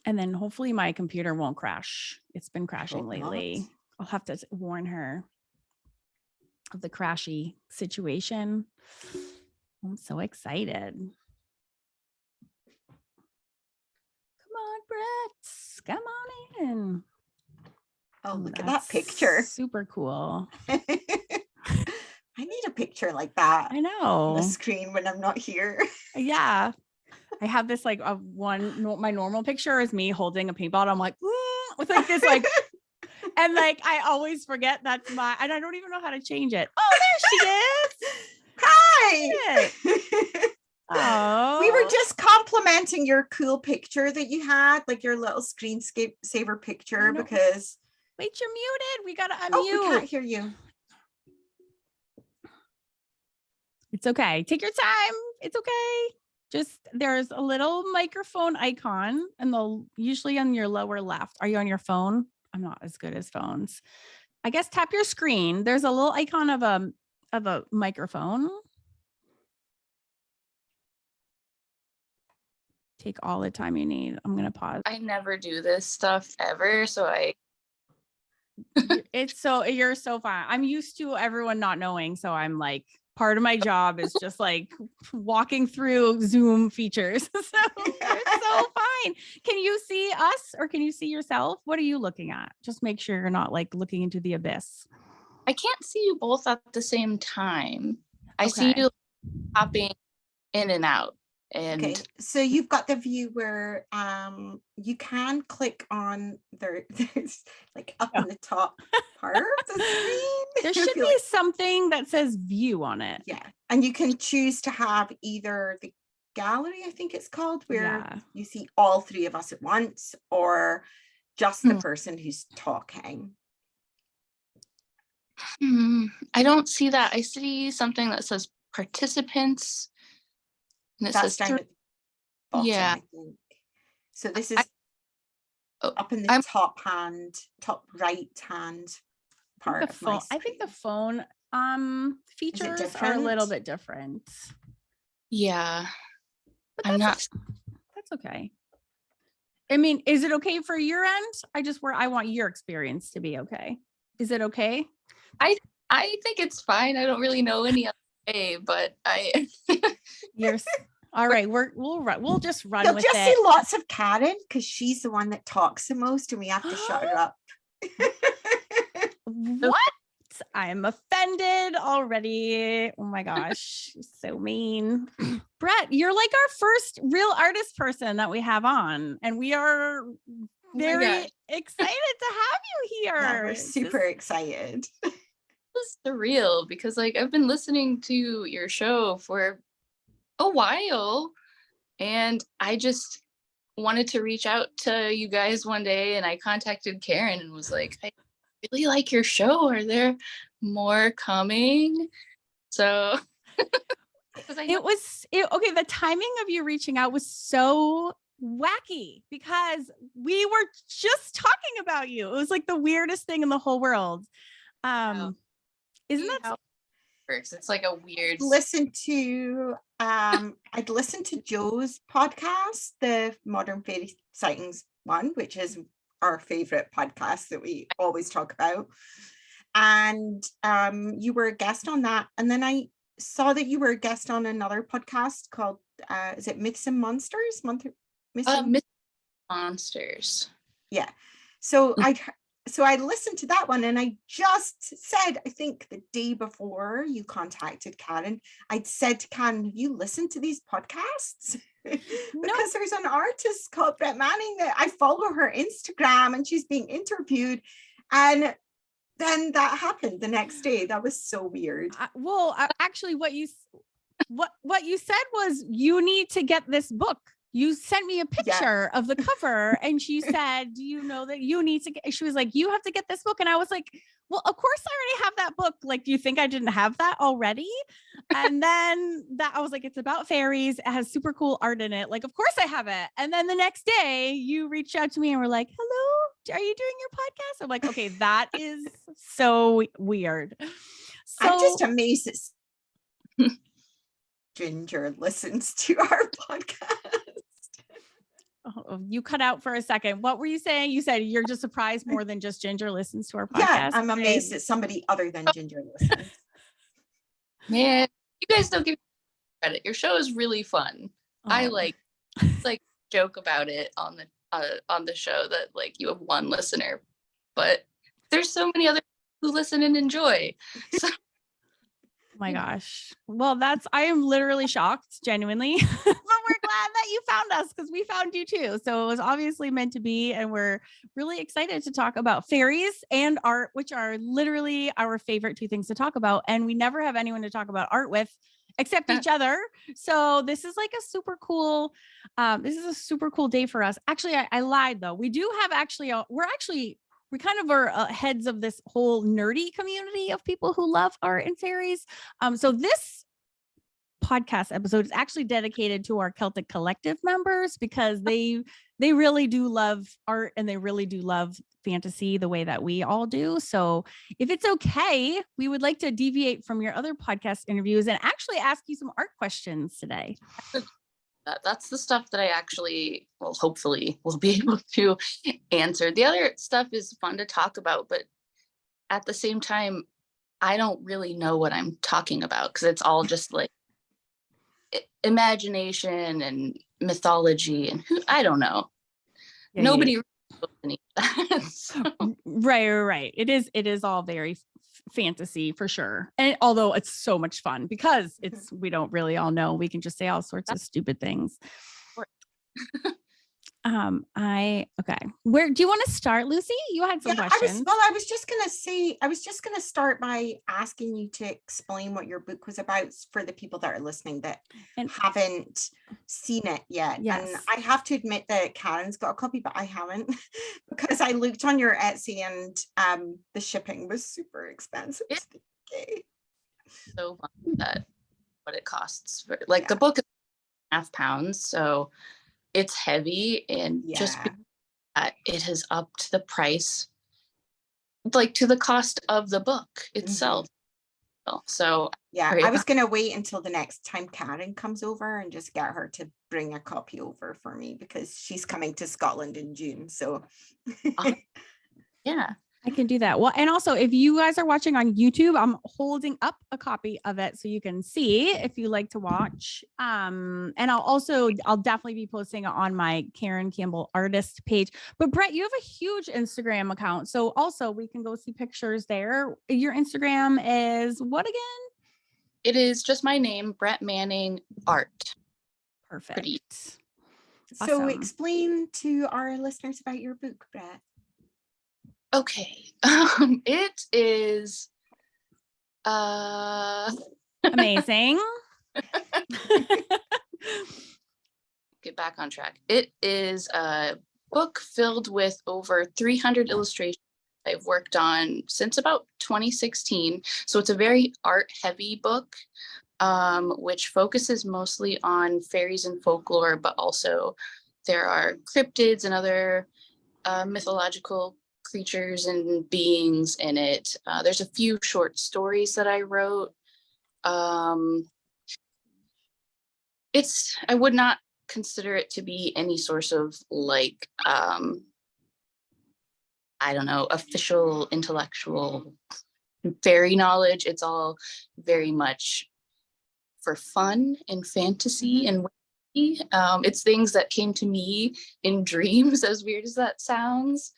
And then hopefully my computer won't crash. It's been crashing hope lately. not. I'll have to warn her of the crashy situation. I'm so excited. Come on, Brett. Come on in. Oh, look at that picture. Super cool. I need a picture like that I on the know. screen when I'm not here. Yeah. I have this like my normal picture is me holding a paintball. I'm like, with like this, like, and like, I always forget that's and I don't even know how to change it. Oh, there she is. Hi. Oh, We were just complimenting your cool picture that you had, like your little screensaver picture, because. Wait, you're muted. We gotta unmute. Oh, we can't hear you. It's okay. Take your time. It's okay. Just there's a little microphone icon and usually on your lower left. Are you on your phone? I'm not as good as phones. I guess tap your screen. There's a little icon of a microphone. Take all the time you need. I'm gonna pause. I never do this stuff ever, so you're so fine. I'm used to everyone not knowing, so I'm like, part of my job is just like walking through Zoom features. So you're so fine. Can you see us or can you see yourself? What are you looking at? Just make sure you're not like looking into the abyss. I can't see you both at the same time. I see you popping in and out. And okay, so you've got the view where you can click on there's like up in the top part of the screen. There should be something that says view on it. Yeah, and you can choose to have either the gallery, I think it's called, where you see all three of us at once, or just the person who's talking. I don't see that. I see something that says participants. And it That's says down at the bottom, yeah. I think. So this is up in the top right hand part of my screen. I think the phone features are a little bit different. Yeah. But that's okay. I mean, is it okay for your end? I want your experience to be okay. Is it okay? I think it's fine. I don't really know any other way, but You're all right. We'll just run You'll with just it. see lots of Karen because she's the one that talks the most, and we have to shut her up. What? I'm offended already. Oh my gosh, so mean. Brett, you're like our first real artist person that we have on, and we are very excited to have you here. Yeah, we're super excited. It's surreal because like I've been listening to your show for a while, and I just wanted to reach out to you guys one day, and I contacted Karen and was like, I really like your show. Are there more coming? So the timing of you reaching out was so wacky because we were just talking about you. It was like the weirdest thing in the whole world. Isn't that how it works? It's like a weird I'd listened to Joe's podcast, the Modern Fairy Sightings one, which is our favorite podcast that we always talk about. And you were a guest on that. And then I saw that you were a guest on another podcast called, is it Myths and Monsters? Myths and Monsters. Yeah. So I listened to that one, and I just said, I think the day before you contacted Karen, I'd said to Karen, have you listened to these podcasts? Because there's an artist called Brett Manning that I follow her Instagram, and she's being interviewed. And then that happened the next day. That was so weird. Actually, what you said was you need to get this book. You sent me a picture of the cover, and she said, do you know that you need to get, she was like, you have to get this book. And I was like, well, of course I already have that book. Like, do you think I didn't have that already? And then I was like, it's about fairies. It has super cool art in it. Like, of course I have it. And then the next day you reached out to me and were like, hello, are you doing your podcast? I'm like, okay, that is so weird. So I'm just amazed that Ginger listens to our podcast. Oh, you cut out for a second. What were you saying? You said you're just surprised more than just Ginger listens to our podcast. Yeah, I'm amazed that somebody other than Ginger listens. Man, you guys don't give me credit. Your show is really fun. I like joke about it on the show that like you have one listener, but there's so many other people who listen and enjoy. So Oh my gosh. Well, I am literally shocked, genuinely, but we're glad that you found us because we found you too. So it was obviously meant to be. And we're really excited to talk about fairies and art, which are literally our favorite two things to talk about. And we never have anyone to talk about art with except each other. So this is like a super cool, day for us. Actually, I lied though. We do have we kind of are heads of this whole nerdy community of people who love art and fairies. So this podcast episode is actually dedicated to our Celtic Collective members because they really do love art and they really do love fantasy the way that we all do. So if it's okay, we would like to deviate from your other podcast interviews and actually ask you some art questions today. That's the stuff that I actually, well, hopefully will be able to answer. The other stuff is fun to talk about, but at the same time, I don't really know what I'm talking about because it's all just like imagination and mythology and I don't know. Yeah, Nobody yeah. Really that, so. Right. It is all very fantasy for sure. And although it's so much fun because we don't really all know, we can just say all sorts of stupid things. Okay. Where do you want to start, Lucy? You had some questions. I was just gonna start by asking you to explain what your book was about for the people that are listening that haven't seen it yet. Yes. And I have to admit that Karen's got a copy, but I haven't because I looked on your Etsy and the shipping was super expensive. Okay. So fun that what it costs for the book is £1.5, so it's heavy and just that it has upped the price to the cost of the book itself. So I was gonna wait until the next time Karen comes over and just get her to bring a copy over for me because she's coming to Scotland in June. So yeah, I can do that. Well, and also if you guys are watching on YouTube, I'm holding up a copy of it so you can see if you like to watch. And I'll definitely be posting it on my Karen Campbell artist page. But Brett, you have a huge Instagram account. So also we can go see pictures there. Your Instagram is what again? It is just my name, Brett Manning Art. Perfect. Pretty. So explain to our listeners about your book, Brett. Okay. It is amazing. Get back on track. It is a book filled with over 300 illustrations I've worked on since about 2016. So it's a very art heavy book, which focuses mostly on fairies and folklore, but also there are cryptids and other mythological creatures and beings in it. There's a few short stories that I wrote. I would not consider it to be any source of I don't know, official intellectual fairy knowledge. It's all very much for fun and fantasy and it's things that came to me in dreams, as weird as that sounds.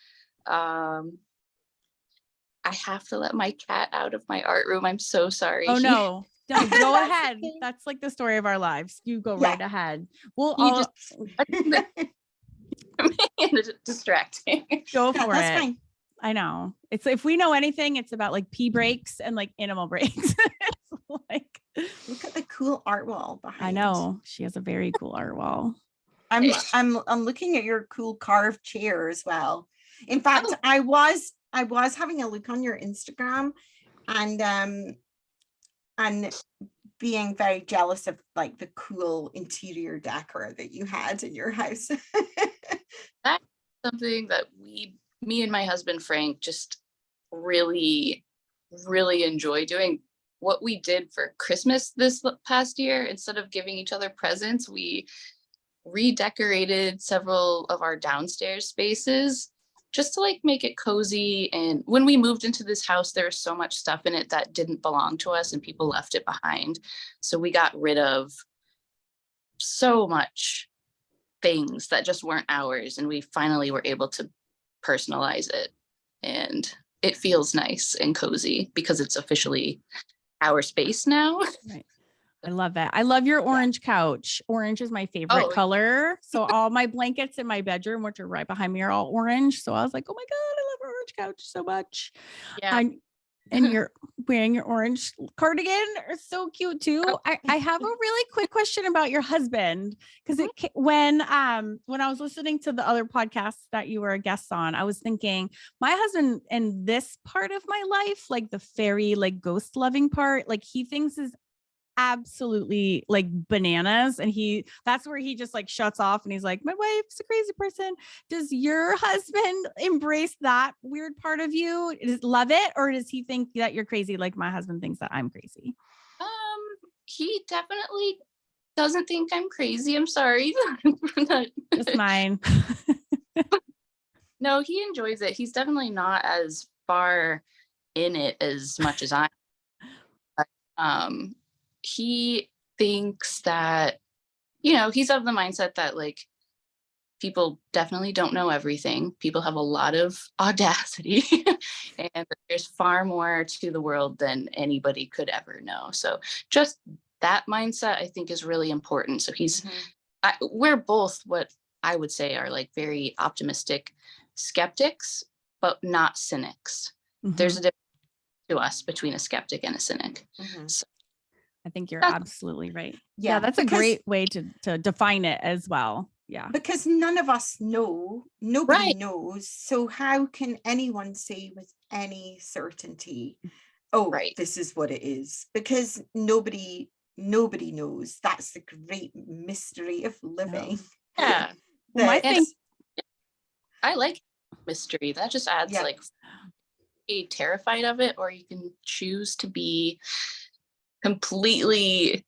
I have to let my cat out of my art room. I'm so sorry. Oh no, go ahead. That's like the story of our lives. You go right ahead. We'll distracting. Go for it. Fine. I know. It's if we know anything, it's about like pee breaks and like animal breaks. It's like look at the cool art wall behind. I know she has a very cool art wall. I'm looking at your cool carved chair as well. In fact, I was having a look on your Instagram and being very jealous of like the cool interior decor that you had in your house. That's something that me and my husband Frank just really, really enjoy doing. What we did for Christmas this past year, instead of giving each other presents, we redecorated several of our downstairs spaces just to like make it cozy. And when we moved into this house, there was so much stuff in it that didn't belong to us and people left it behind. So we got rid of so much things that just weren't ours, and we finally were able to personalize it, and it feels nice and cozy because it's officially our space now. Right. I love that. I love your orange couch. Orange is my favorite Oh. color. So all my blankets in my bedroom, which are right behind me, are all orange. So I was like, oh my God, I love our orange couch so much. Yeah. And you're wearing your orange cardigan are so cute too. I have a really quick question about your husband, because when I was listening to the other podcasts that you were a guest on, I was thinking my husband in this part of my life, like the fairy, like ghost loving part, like he thinks is absolutely like bananas, and that's where he just like shuts off and he's like, my wife's a crazy person. Does your husband embrace that weird part of you? Love it, or does he think that you're crazy like my husband thinks that I'm crazy? He definitely doesn't think I'm crazy. I'm sorry. Just mine. No, he enjoys it. He's definitely not as far in it as much as I am. But, he thinks that, he's of the mindset that like people definitely don't know everything. People have a lot of audacity and there's far more to the world than anybody could ever know. So just that mindset, I think, is really important. So we're both what I would say are like very optimistic skeptics, but not cynics. Mm-hmm. There's a difference to us between a skeptic and a cynic. Mm-hmm. So I think you're absolutely right. Yeah, that's a great way to define it as well. Yeah. Because none of us know, nobody Right. knows. So how can anyone say with any certainty, oh, Right. this is what it is? Because nobody knows. That's the great mystery of living. Yeah. Well, I like mystery. That just adds like be terrified of it, or you can choose to be completely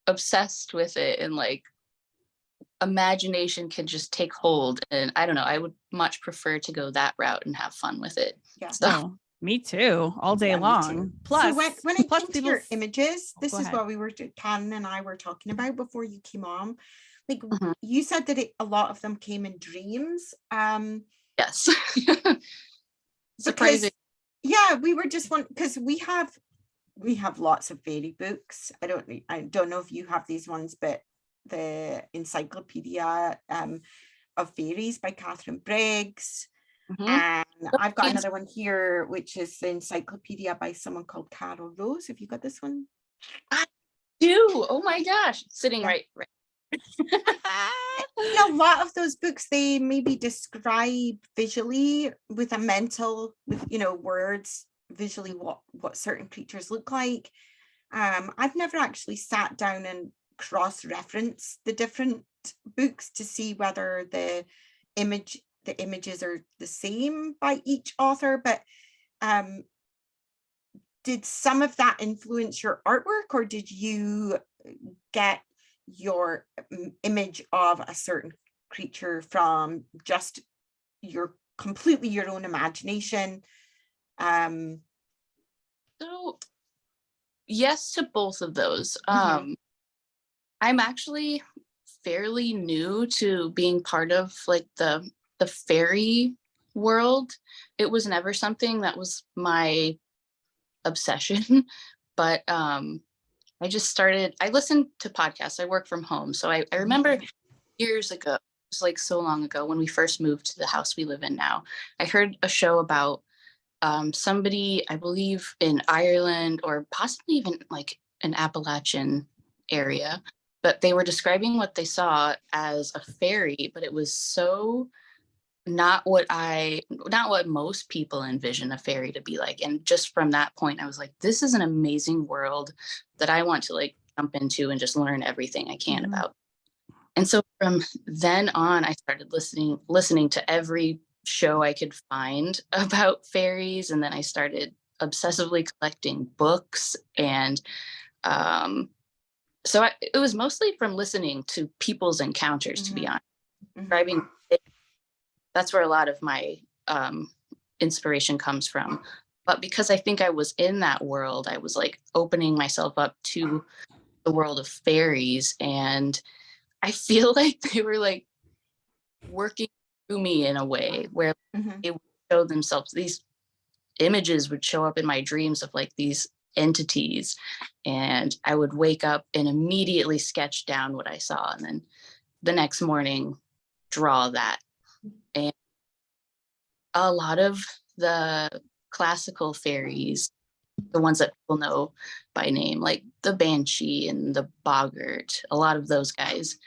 obsessed with it, and like imagination can just take hold. And I don't know, I would much prefer to go that route and have fun with it. Yeah. So me too, all day long. Plus, so when it plus came to your images, this is what Karen and I were talking about before you came on. Like you said that a lot of them came in dreams. Yes. Surprising. Yeah, we were just because we have lots of fairy books. I don't know if you have these ones, but the Encyclopedia of Fairies by Catherine Briggs. And I've got another one here, which is the Encyclopedia by someone called Carol Rose. Have you got this one? I do. Oh my gosh. Sitting right. A lot of those books, they maybe describe visually with words visually what certain creatures look like. I've never actually sat down and cross-reference the different books to see whether the images are the same by each author, but did some of that influence your artwork, or did you get your image of a certain creature from just completely your own imagination? So yes to both of those. I'm actually fairly new to being part of like the fairy world. It was never something that was my obsession, but I listened to podcasts. I work from home. So I remember years ago, it was like so long ago when we first moved to the house we live in now, I heard a show about somebody, I believe in Ireland or possibly even like an Appalachian area, but they were describing what they saw as a fairy, but it was so not what most people envision a fairy to be like. And just from that point, I was like, this is an amazing world that I want to like jump into and just learn everything I can about. And so from then on, I started listening to every show I could find about fairies. And then I started obsessively collecting books and so it was mostly from listening to people's encounters, to be honest. Describing, that's where a lot of my inspiration comes from. But because I think I was in that world, I was like opening myself up to the world of fairies, and I feel like they were like working through me in a way where they would show themselves. These images would show up in my dreams of like these entities, and I would wake up and immediately sketch down what I saw, and then the next morning draw that. And a lot of the classical fairies, the ones that people know by name, like the banshee and the boggart, a lot of those guys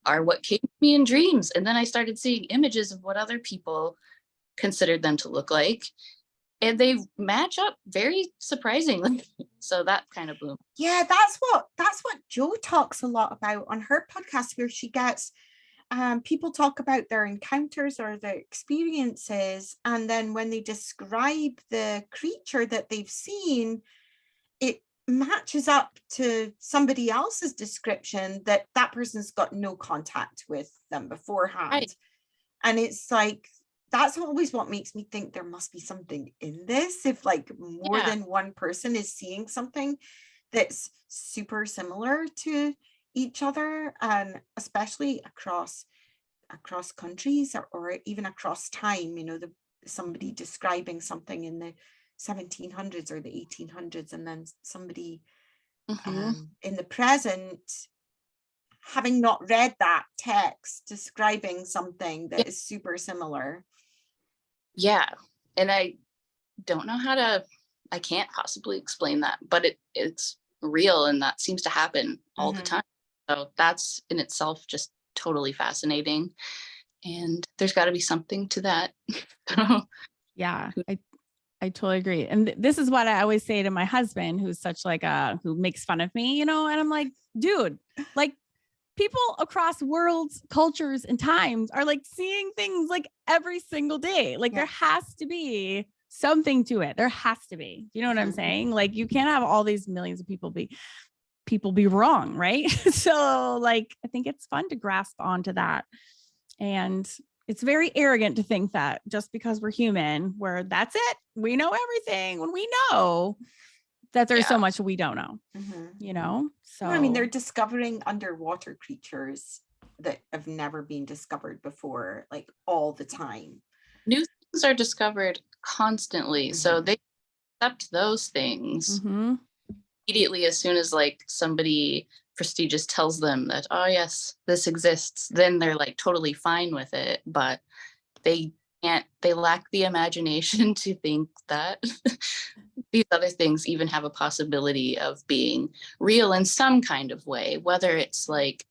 are what came to me in dreams. And then I started seeing images of what other people considered them to look like, and they match up very surprisingly. So that kind of blew. Yeah, that's what Jo talks a lot about on her podcast, where she gets people talk about their encounters or their experiences, and then when they describe the creature that they've seen, it matches up to somebody else's description that person's got no contact with them beforehand. Right. And it's like, that's always what makes me think there must be something in this, if like more than one person is seeing something that's super similar to each other, and especially across countries, or even across time, somebody describing something in the 1700s or the 1800s, and then somebody in the present, having not read that text, describing something that is super similar. Yeah. And I don't know I can't possibly explain that, but it's real, and that seems to happen all the time. So that's in itself just totally fascinating. And there's got to be something to that. Yeah, I totally agree. And this is what I always say to my husband, who's such like who makes fun of me, and I'm like, dude, like people across worlds, cultures, and times are like seeing things like every single day. Like there has to be something to it. There has to be. You know what I'm saying? Like you can't have all these millions of people be wrong, right? So like I think it's fun to grasp onto that. And it's very arrogant to think that just because we're human, where that's it, we know everything, when we know that there's so much we don't know, So I mean, they're discovering underwater creatures that have never been discovered before, like all the time. New things are discovered constantly. So they accept those things immediately as soon as like somebody prestigious tells them that, oh yes, this exists, then they're like totally fine with it. But they lack the imagination to think that these other things even have a possibility of being real in some kind of way, whether it's like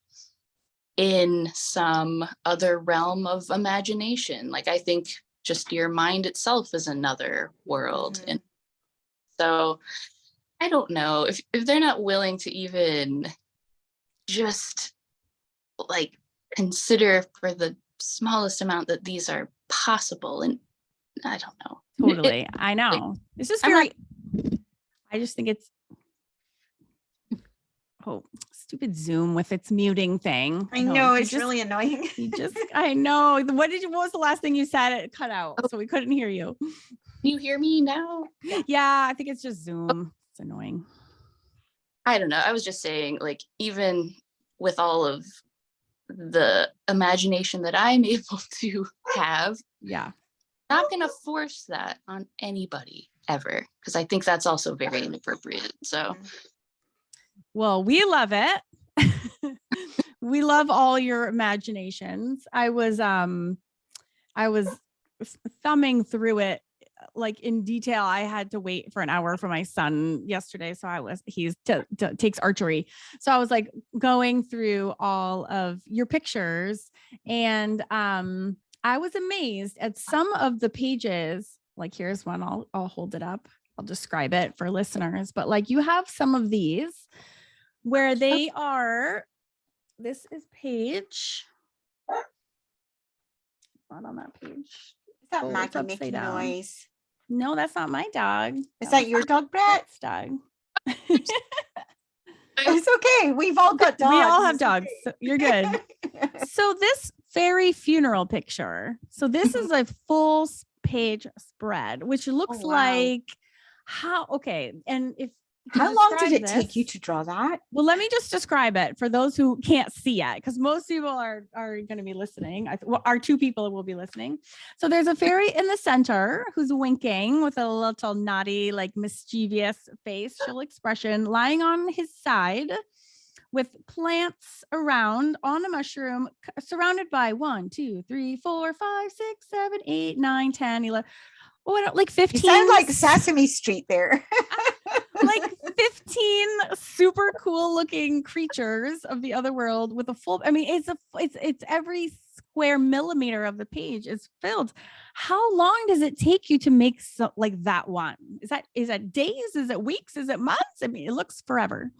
in some other realm of imagination. Like I think just your mind itself is another world. And so I don't know if they're not willing to even just like consider for the smallest amount that these are possible. And I don't know. Totally. I know. It's just I just think it's, stupid Zoom with its muting thing. I know it's really annoying. I know. What was the last thing you said? It cut out, so we couldn't hear you. Can you hear me now? Yeah, I think it's just Zoom. It's annoying. I don't know. I was just saying, like, even with all of the imagination that I'm able to have, not going to force that on anybody ever, because I think that's also very inappropriate. So, well, we love it. We love all your imaginations. I was thumbing through it like in detail. I had to wait for an hour for my son yesterday. So he's takes archery. So I was like going through all of your pictures, and I was amazed at some of the pages. Like here's one, I'll hold it up. I'll describe it for listeners, but like you have some of these where they are, this is page. It's not on that page. Is that Maggie making noise? No, that's not my dog. Is that your dog, Brett's dog? It's okay. We've all got dogs. We all have It's dogs. okay. So you're good. So this fairy funeral picture. So this is a full page spread, which looks wow. like okay. And if to How long did describe it take you this- to draw that? Well, let me just describe it for those who can't see it, because most people are going to be listening. Our two people will be listening. So there's a fairy in the center who's winking with a little naughty, like mischievous facial expression, lying on his side with plants around on a mushroom, surrounded by 1, 2, 3, 4, 5, 6, 7, 8, 9, 10, 11. Oh, like 15. You sound like Sesame Street there. Like 15 super cool looking creatures of the other world with a full, I mean, it's every square millimeter of the page is filled. How long does it take you to make like that one? Is that days? Is it weeks? Is it months? I mean, it looks forever.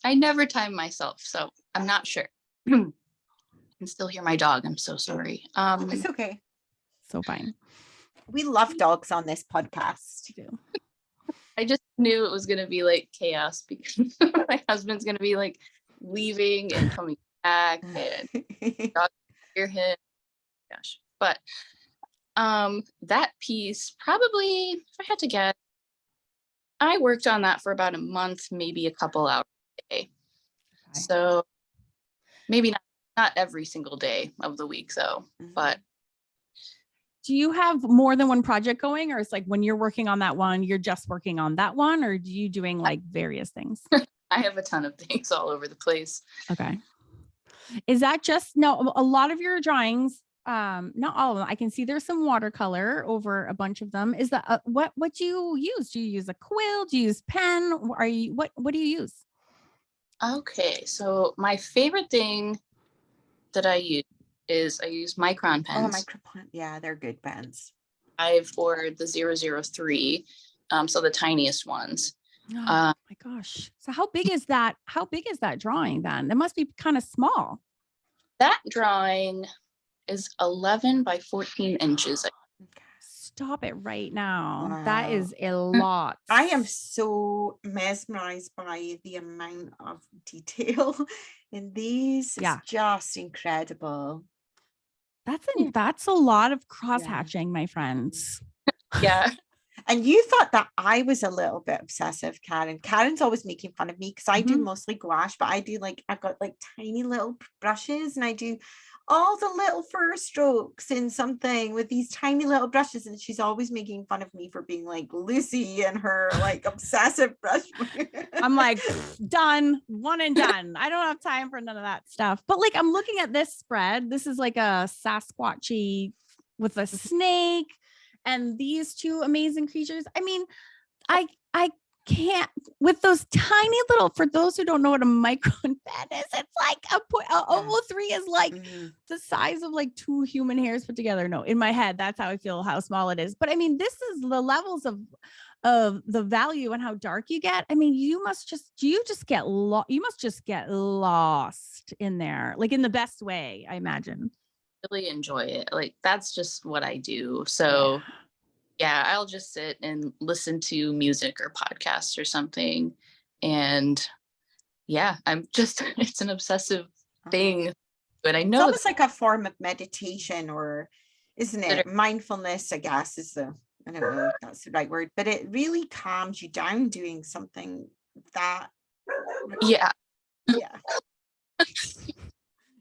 I never time myself, so I'm not sure. I can still hear my dog. I'm so sorry. It's okay. So fine. We love dogs on this podcast. I just knew it was going to be like chaos because my husband's going to be like leaving and coming back and dog hear him. Gosh. But that piece probably, if I had to guess, I worked on that for about a month, maybe a couple hours a day. Okay. So maybe not every single day of the week though, but. Do you have more than one project going, or it's like when you're working on that one, you're just working on that one, or do you doing like various things? I have a ton of things all over the place. Okay. Is that just, no, a lot of your drawings, not all of them. I can see there's some watercolor over a bunch of them. Is that what do you use? Do you use a quill? Do you use pen? What do you use? Okay. So my favorite thing that I use is I use micron pens. Yeah, they're good pens. I've ordered the 003, so the tiniest ones. Oh my gosh. So how big is that? How big is that drawing then? It must be kind of small. That drawing is 11 by 14 inches. Stop it right now. Wow. That is a lot. I am so mesmerized by the amount of detail in these. Yeah. It's just incredible. That's a lot of cross hatching, my friends. Yeah. And you thought that I was a little bit obsessive, Karen. Karen's always making fun of me because I do mostly gouache, but I've got like tiny little brushes and I do all the little fur strokes in something with these tiny little brushes. And she's always making fun of me for being like Lucy and her like obsessive brush. I'm like, done, one and done. I don't have time for none of that stuff. But like, I'm looking at this spread. This is like a Sasquatchy with a snake and these two amazing creatures. I mean, I can't, with those tiny little, for those who don't know what a micron pen is, it's like a 03 is like the size of like 2 human hairs put together. No, in my head, that's how I feel how small it is. But I mean, this is the levels of the value and how dark you get. I mean, you must just get lost in there, like in the best way, I imagine. Really enjoy it. Like that's just what I do. So yeah, I'll just sit and listen to music or podcasts or something. And yeah, it's an obsessive thing. But I know it's almost like a form of meditation, or isn't it? Mindfulness, I guess, I don't know if that's the right word, but it really calms you down doing something that. Yeah.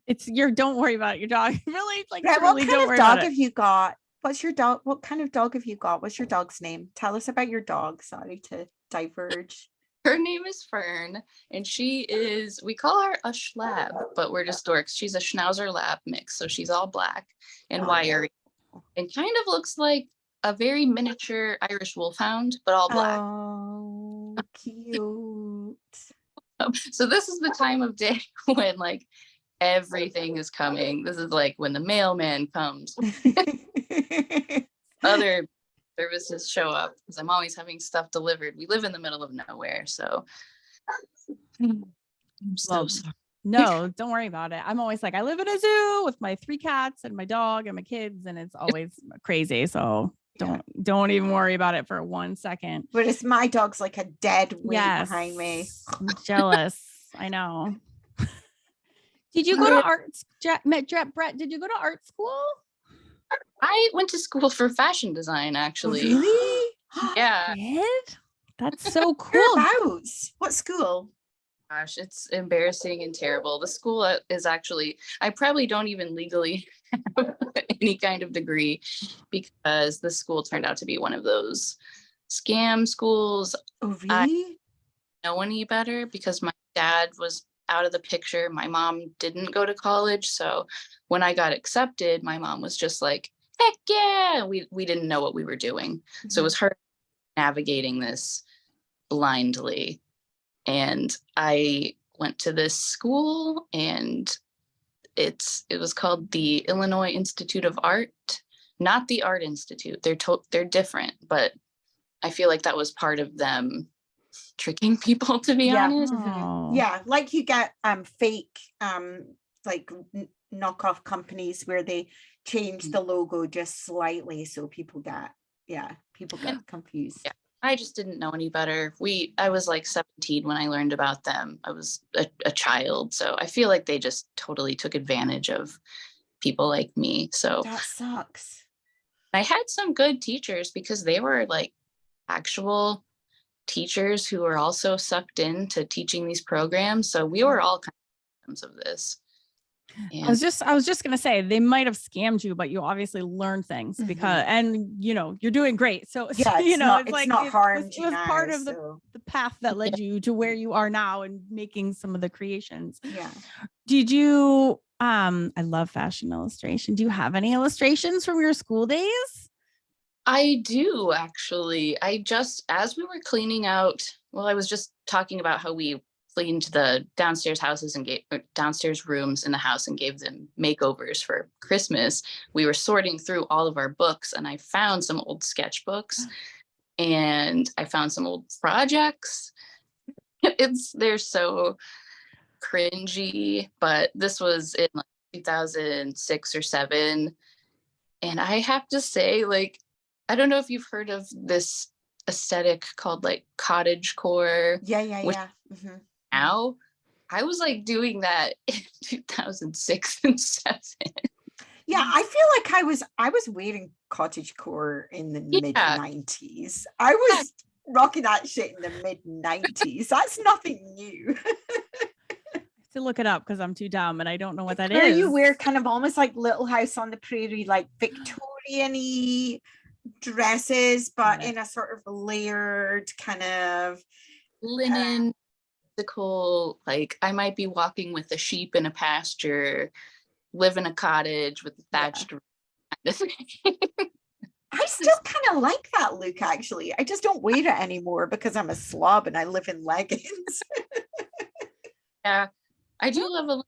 It's don't worry about it, your dog. Really, like, what really kind of dog have you got? What's your dog? What kind of dog have you got? What's your dog's name? Tell us about your dog. Sorry to diverge. Her name is Fern, and we call her a schlab, but we're just dorks. She's a Schnauzer Lab mix, so she's all black and wiry, and kind of looks like a very miniature Irish wolfhound, but all black. Oh, cute. So this is the time of day when like everything is coming. This is like when the mailman comes. Other services show up because I'm always having stuff delivered. We live in the middle of nowhere, so I'm so sorry. No, don't worry about it. I'm always like, I live in a zoo with my 3 cats and my dog and my kids, and it's always crazy. So Don't even worry about it for 1 second. Whereas my dog's like a dead weight Yes. behind me. I'm jealous. I know. Did you go to Brett, did you go to art school? I went to school for fashion design, actually. Really? Yeah. Did? That's so cool. Whereabouts? What school? Gosh, it's embarrassing and terrible. The school is actually, I probably don't even legally have any kind of degree because the school turned out to be one of those scam schools. Oh, I really? don't know any better because my dad was out of the picture. My mom didn't go to college. So when I got accepted, my mom was just like, heck yeah. We didn't know what we were doing. So it was her navigating this blindly. And I went to this school, and it was called the Illinois Institute of Art, not the Art Institute. They're different, but I feel like that was part of them tricking people, to be honest. Oh. Yeah, like you get fake like knockoff companies where they change the logo just slightly so people get confused. Yeah. I just didn't know any better. I was like 17 when I learned about them. I was a child. So I feel like they just totally took advantage of people like me. So That sucks. I had some good teachers because they were like actual teachers who were also sucked into teaching these programs. So we were all kind of victims of this. And I was just gonna say they might have scammed you, but you obviously learned things because, and you're doing great. So yeah, it's not harmed. It was part of the path that led you to where you are now and making some of the creations. Yeah. Did you? I love fashion illustration. Do you have any illustrations from your school days? I do actually. As we were cleaning out, I was just talking about how we cleaned the downstairs houses and downstairs rooms in the house and gave them makeovers for Christmas. We were sorting through all of our books, and I found some old sketchbooks and I found some old projects. They're so cringy, but this was in like 2006 or 7. And I have to say, like, I don't know if you've heard of this aesthetic called like cottage core. Yeah. Now I was like doing that in 2006 and 7. Yeah, I feel like I was wearing cottagecore in the mid 90s. I was rocking that shit in the mid 90s. That's nothing new. To look it up because I'm too dumb and I don't know what that is. is. You wear kind of almost like Little House on the Prairie, like Victorian-y dresses, but in a sort of layered kind of linen. Like I might be walking with a sheep in a pasture, live in a cottage with a thatched roof kind of thing. I still kind of like that look, actually. I just don't wear it anymore because I'm a slob and I live in leggings. Yeah, I do love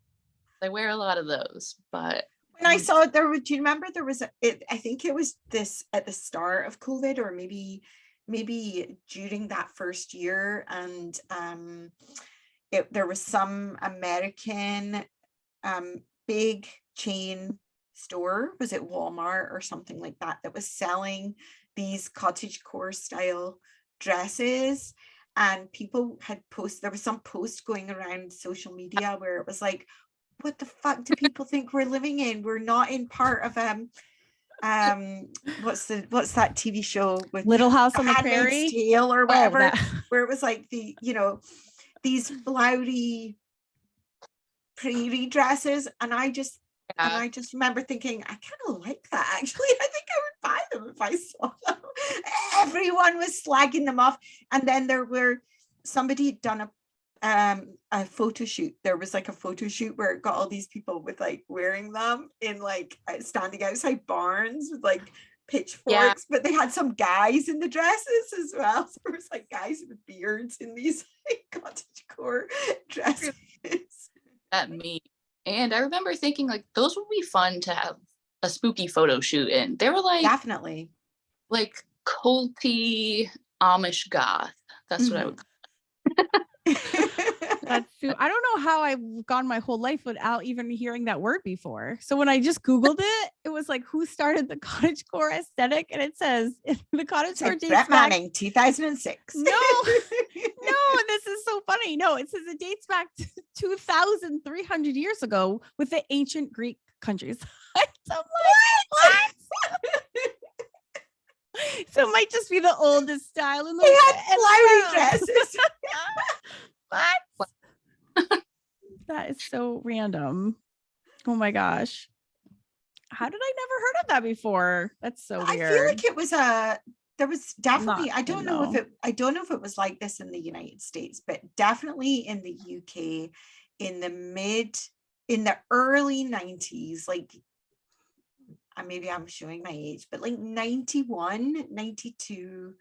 I wear a lot of those, but when I saw do you remember there was I think it was this at the start of COVID, or maybe during that first year, and there was some American big chain store, was it Walmart or something like that was selling these cottagecore style dresses, and people had there was some post going around social media where it was like, what the fuck do people think we're living in? We're not in part of what's that TV show with Little House on the Prairie Tale or whatever, where it was like the these flowery prairie dresses, and I just remember thinking, I kind of like that, actually. I think I would buy them if I saw them. Everyone was slagging them off, and then somebody had done a photo shoot. There was like a photo shoot where it got all these people with like wearing them in like standing outside barns with like pitchforks, but they had some guys in the dresses as well. So there was like guys with beards in these like cottagecore dresses. At me. And I remember thinking like those would be fun to have a spooky photo shoot in. They were like definitely like culty Amish goth. That's what I would call it. I don't know how I've gone my whole life without even hearing that word before. So when I just Googled it, it was like, who started the cottagecore aesthetic? And it says the cottagecore dates Brett back. Manning, 2006. No, and this is so funny. No, it says it dates back to 2,300 years ago with the ancient Greek countries. So I'm like, what? So it might just be the oldest style in the They had flowery world. dresses. What? That is so random. Oh my gosh. How did I never heard of that before? That's so weird. I feel like it was there was definitely, Not I don't know if it was like this in the United States, but definitely in the UK in the early 90s, like maybe I'm showing my age, but like 91, 92,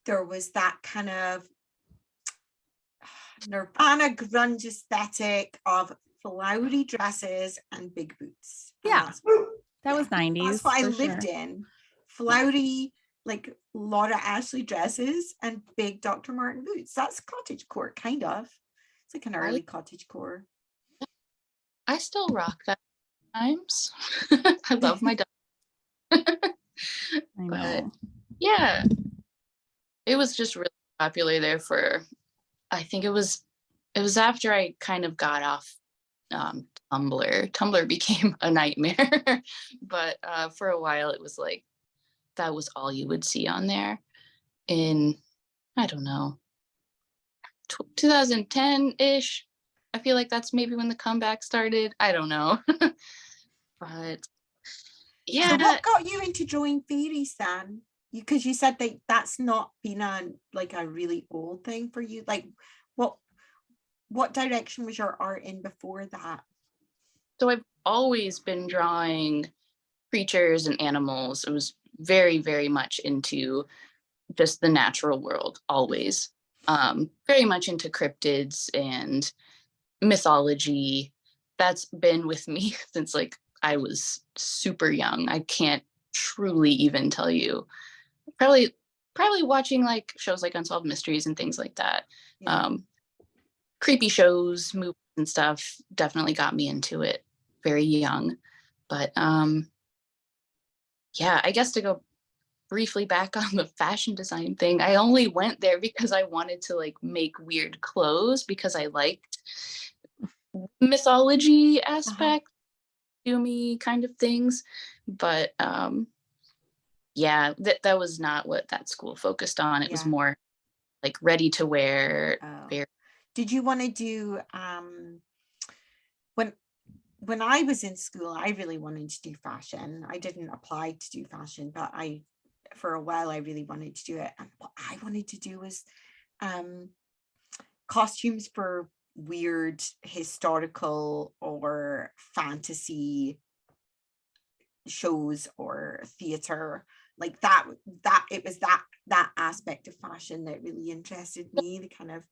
there was that kind of Nirvana grunge aesthetic of flowery dresses and big boots. And Yeah, that was 90s. That's what I lived in. Flowery, like Laura Ashley dresses and big Dr. Martin boots. That's cottagecore, kind of. It's like an early cottagecore. I still rock that times. I love my dog. I know. But yeah, it was just really popular there for, I think it was after I kind of got off Tumblr. Tumblr became a nightmare, but for a while it was like, that was all you would see on there in, I don't know, 2010-ish. I feel like that's maybe when the comeback started. I don't know. But yeah. So what got you into drawing fairies then? Because you said that that's not been a really old thing for you. Like what direction was your art in before that? So I've always been drawing creatures and animals. It was very, very much into just the natural world, always. Very much into cryptids and mythology. That's been with me since like I was super young. I can't truly even tell you. Probably watching like shows like Unsolved Mysteries and things like that. Yeah. Creepy shows, movies and stuff definitely got me into it very young. But yeah, I guess to go briefly back on the fashion design thing, I only went there because I wanted to like make weird clothes because I liked mythology aspect, doomy kind of things. But yeah, that was not what that school focused on. It was more like ready to wear. Did you want to do when I was in school, I really wanted to do fashion. I didn't apply to do fashion, but for a while I really wanted to do it. And what I wanted to do was costumes for weird historical or fantasy shows or theater, like that it was that aspect of fashion that really interested me, the kind of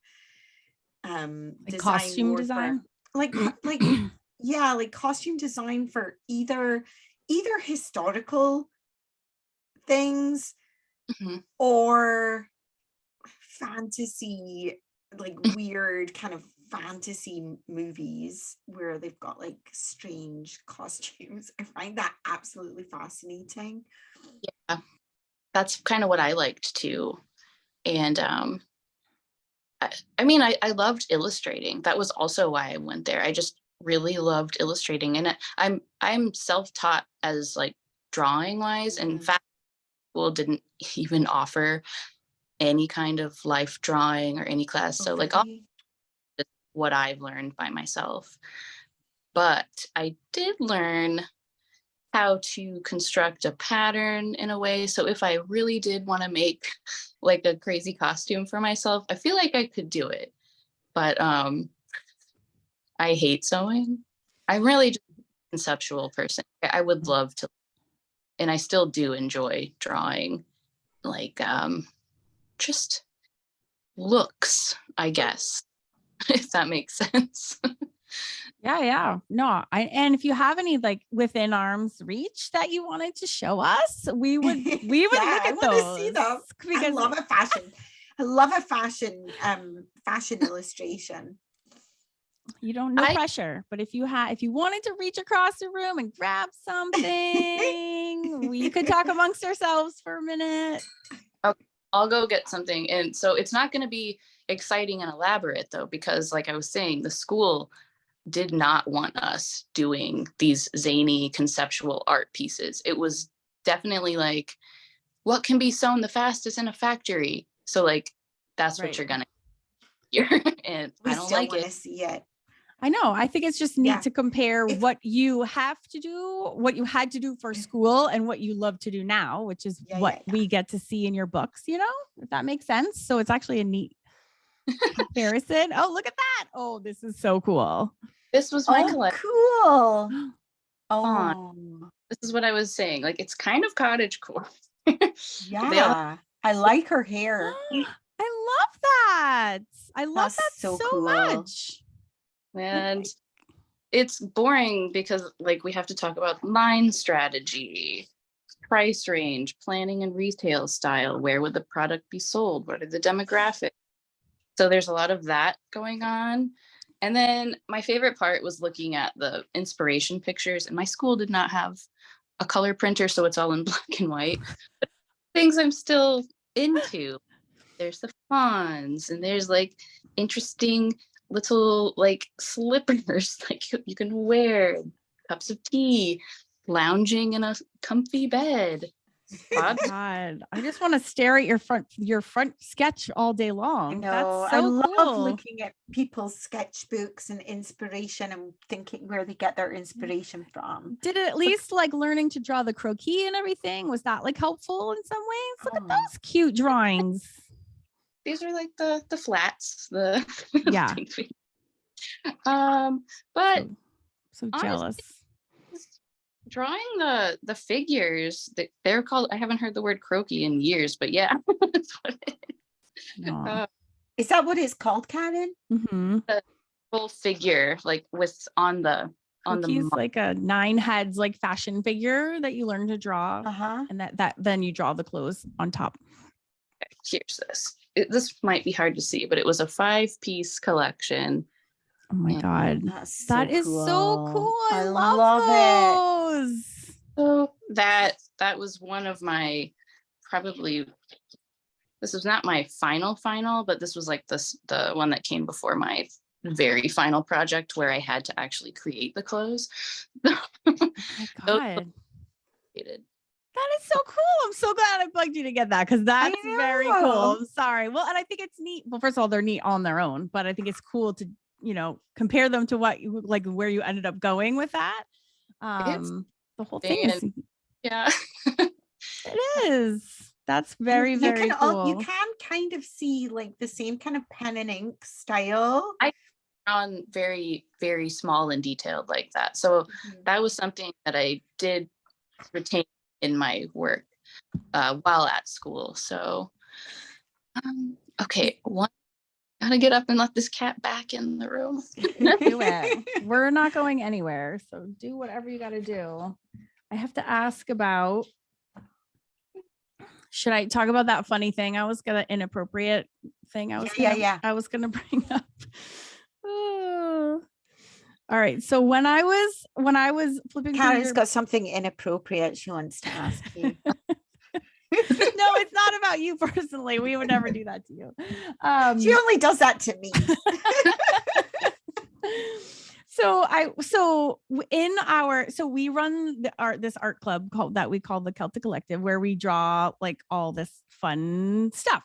costume design for, like yeah, like costume design for either historical things or fantasy, like weird kind of fantasy movies where they've got like strange costumes. I find that absolutely fascinating. Yeah, that's kind of what I liked too. And I mean, I loved illustrating. That was also why I went there. I just really loved illustrating, and I'm self-taught as like drawing wise, and in fact school didn't even offer any kind of life drawing or any class. So like all what I've learned by myself. But I did learn how to construct a pattern in a way. So if I really did want to make like a crazy costume for myself, I feel like I could do it. But I hate sewing. I'm really just a conceptual person. I would love to, and I still do enjoy drawing, like just looks, I guess, if that makes sense. Yeah. No, and if you have any like within arm's reach that you wanted to show us, we would look at those. See them. Because I love a fashion. I love a fashion illustration. You don't know pressure, but if you wanted to reach across the room and grab something, we could talk amongst ourselves for a minute. Okay, I'll go get something. And so it's not going to be exciting and elaborate though, because like I was saying, the school did not want us doing these zany conceptual art pieces. It was definitely like, what can be sewn the fastest in a factory? So like, that's what you're gonna hear. And We I don't still like want it. to see it. I know. I think it's just neat to compare what you have to do, what you had to do for school, and what you love to do now, which is what we get to see in your books, you know, if that makes sense. So it's actually a neat comparison. Oh, look at that. Oh, this is so cool. This was my collection. Cool. Oh, this is what I was saying. Like, it's kind of cottagecore. Yeah. I like her hair. I love that. I love that so cool. much. And it's boring because like we have to talk about line strategy, price range, planning and retail style. Where would the product be sold? What are the demographics? So there's a lot of that going on. And then my favorite part was looking at the inspiration pictures. And my school did not have a color printer, so it's all in black and white. But things I'm still into. There's the fawns, and there's like interesting little like slippers like you can wear, cups of tea, lounging in a comfy bed. God, I just want to stare at your front sketch all day long. I know. That's so I love cool. looking at people's sketchbooks and inspiration and thinking where they get their inspiration from. Did it at least like learning to draw the croquis and everything? Was that like helpful in some ways? Look at those cute drawings. These are like the flats, the yeah. But so jealous. Drawing the figures, they're called, I haven't heard the word croquis in years, but yeah, that's what it is. Is that what it's called, Karen? Mm-hmm. The full figure, like with on the like a 9 heads like fashion figure that you learn to draw, and that then you draw the clothes on top. Okay, here's this. This might be hard to see, but it was a 5-piece collection. Oh my God. That is cool. So cool. I love those. It. So that was one of my, probably, this was not my final, but this was like the one that came before my very final project where I had to actually create the clothes. Oh my God. That is so cool. I'm so glad I bugged you to get that because that's very cool. I'm sorry. Well, and I think it's neat. Well, first of all, they're neat on their own, but I think it's cool to, you know, compare them to what you like, where you ended up going with that. The whole thing is, yeah, it is. That's very, very cool. You can kind of see like the same kind of pen and ink style. I found very, very small and detailed like that. So that was something that I did retain in my work while at school. So, okay, gotta get up and let this cat back in the room. Do it. We're not going anywhere, so do whatever you got to do. I have to ask about. Should I talk about that funny thing? I was gonna inappropriate thing. I was gonna bring up. Oh. All right. So when I was flipping, Karen's got something inappropriate she wants to ask you. No, it's not about you personally. We would never do that to you. She only does that to me. We run this art club that we call the Celtic Collective, where we draw like all this fun stuff.